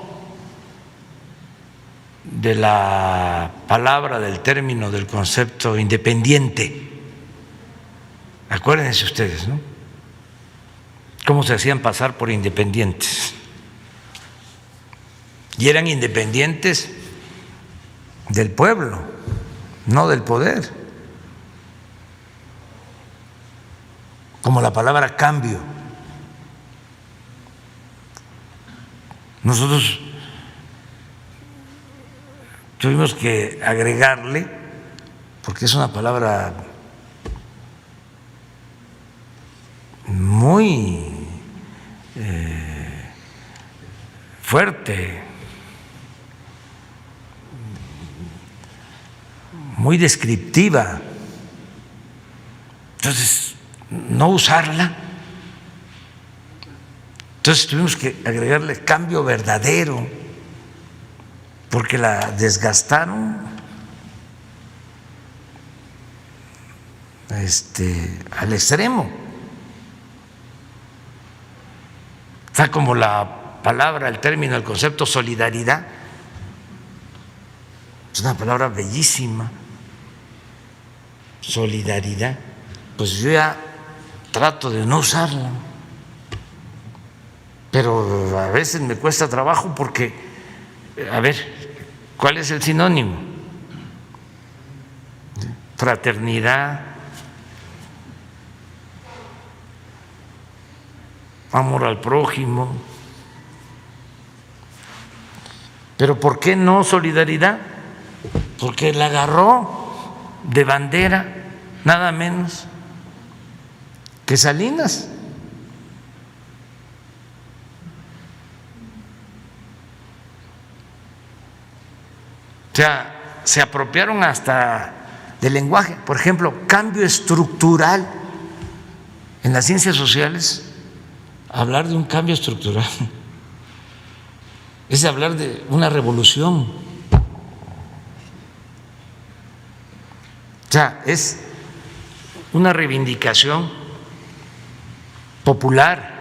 de la palabra, del término, del concepto independiente. Acuérdense ustedes, ¿no? Cómo se hacían pasar por independientes. Y eran independientes del pueblo, no del poder. Como la palabra cambio. Nosotros tuvimos que agregarle, porque es una palabra muy fuerte, muy descriptiva. Entonces, no usarla. Entonces tuvimos que agregarle cambio verdadero, porque la desgastaron al extremo. Está como la palabra, el término, el concepto solidaridad. Es una palabra bellísima. Solidaridad. Pues yo ya trato de no usarla. Pero a veces me cuesta trabajo porque, a ver, ¿cuál es el sinónimo? Fraternidad, amor al prójimo. Pero ¿por qué no solidaridad? Porque la agarró de bandera nada menos que Salinas. O sea, se apropiaron hasta del lenguaje. Por ejemplo, cambio estructural. En las ciencias sociales, hablar de un cambio estructural es hablar de una revolución. O sea, es una reivindicación popular.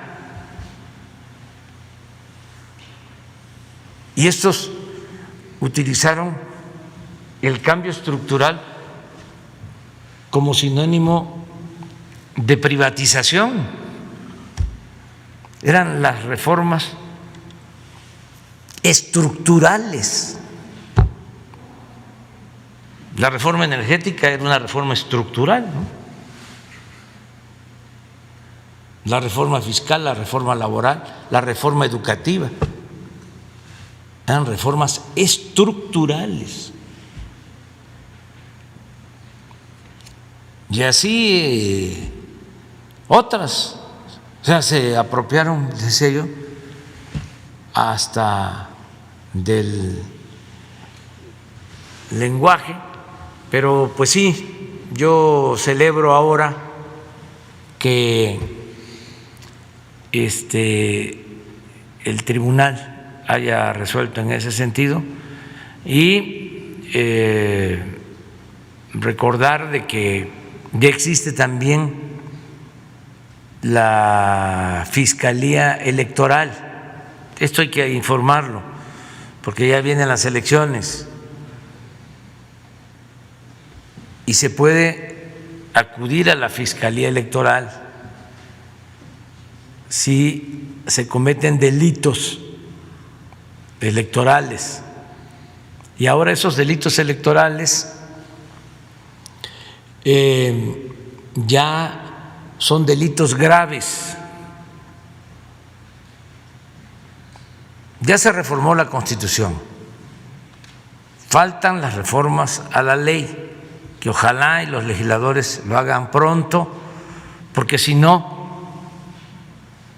Y estos utilizaron el cambio estructural como sinónimo de privatización. Eran las reformas estructurales. La reforma energética era una reforma estructural, ¿no? La reforma fiscal, la reforma laboral, la reforma educativa. Eran reformas estructurales. Y así otras. O sea, se apropiaron, decía yo, hasta del lenguaje. Pero pues sí, yo celebro ahora que el tribunal haya resuelto en ese sentido y recordar de que ya existe también la Fiscalía Electoral. Esto hay que informarlo porque ya vienen las elecciones y se puede acudir a la Fiscalía Electoral si se cometen delitos electorales. Y ahora esos delitos electorales ya son delitos graves. Ya se reformó la Constitución faltan las reformas a la ley, que ojalá y los legisladores lo hagan pronto, porque si no,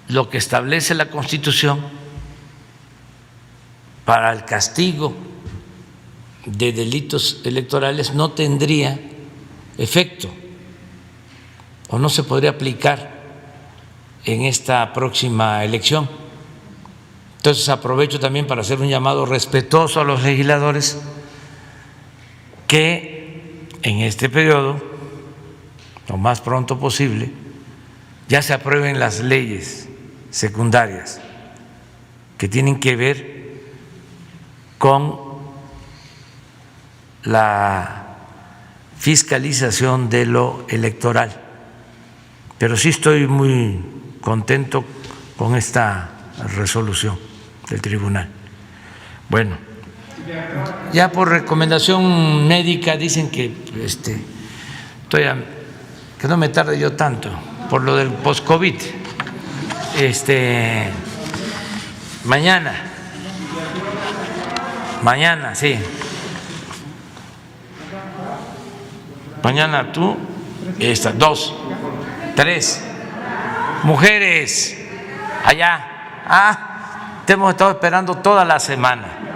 lo que establece la Constitución para el castigo de delitos electorales no tendría efecto o no se podría aplicar en esta próxima elección. Entonces aprovecho también para hacer un llamado respetuoso a los legisladores que en este periodo, lo más pronto posible, ya se aprueben las leyes secundarias que tienen que ver con la fiscalización de lo electoral. Pero sí estoy muy contento con esta resolución del tribunal. Bueno, ya por recomendación médica dicen que que no me tarde yo tanto por lo del post-COVID. Mañana, sí. Mañana tú, 2, 3 mujeres allá. Te hemos estado esperando toda la semana.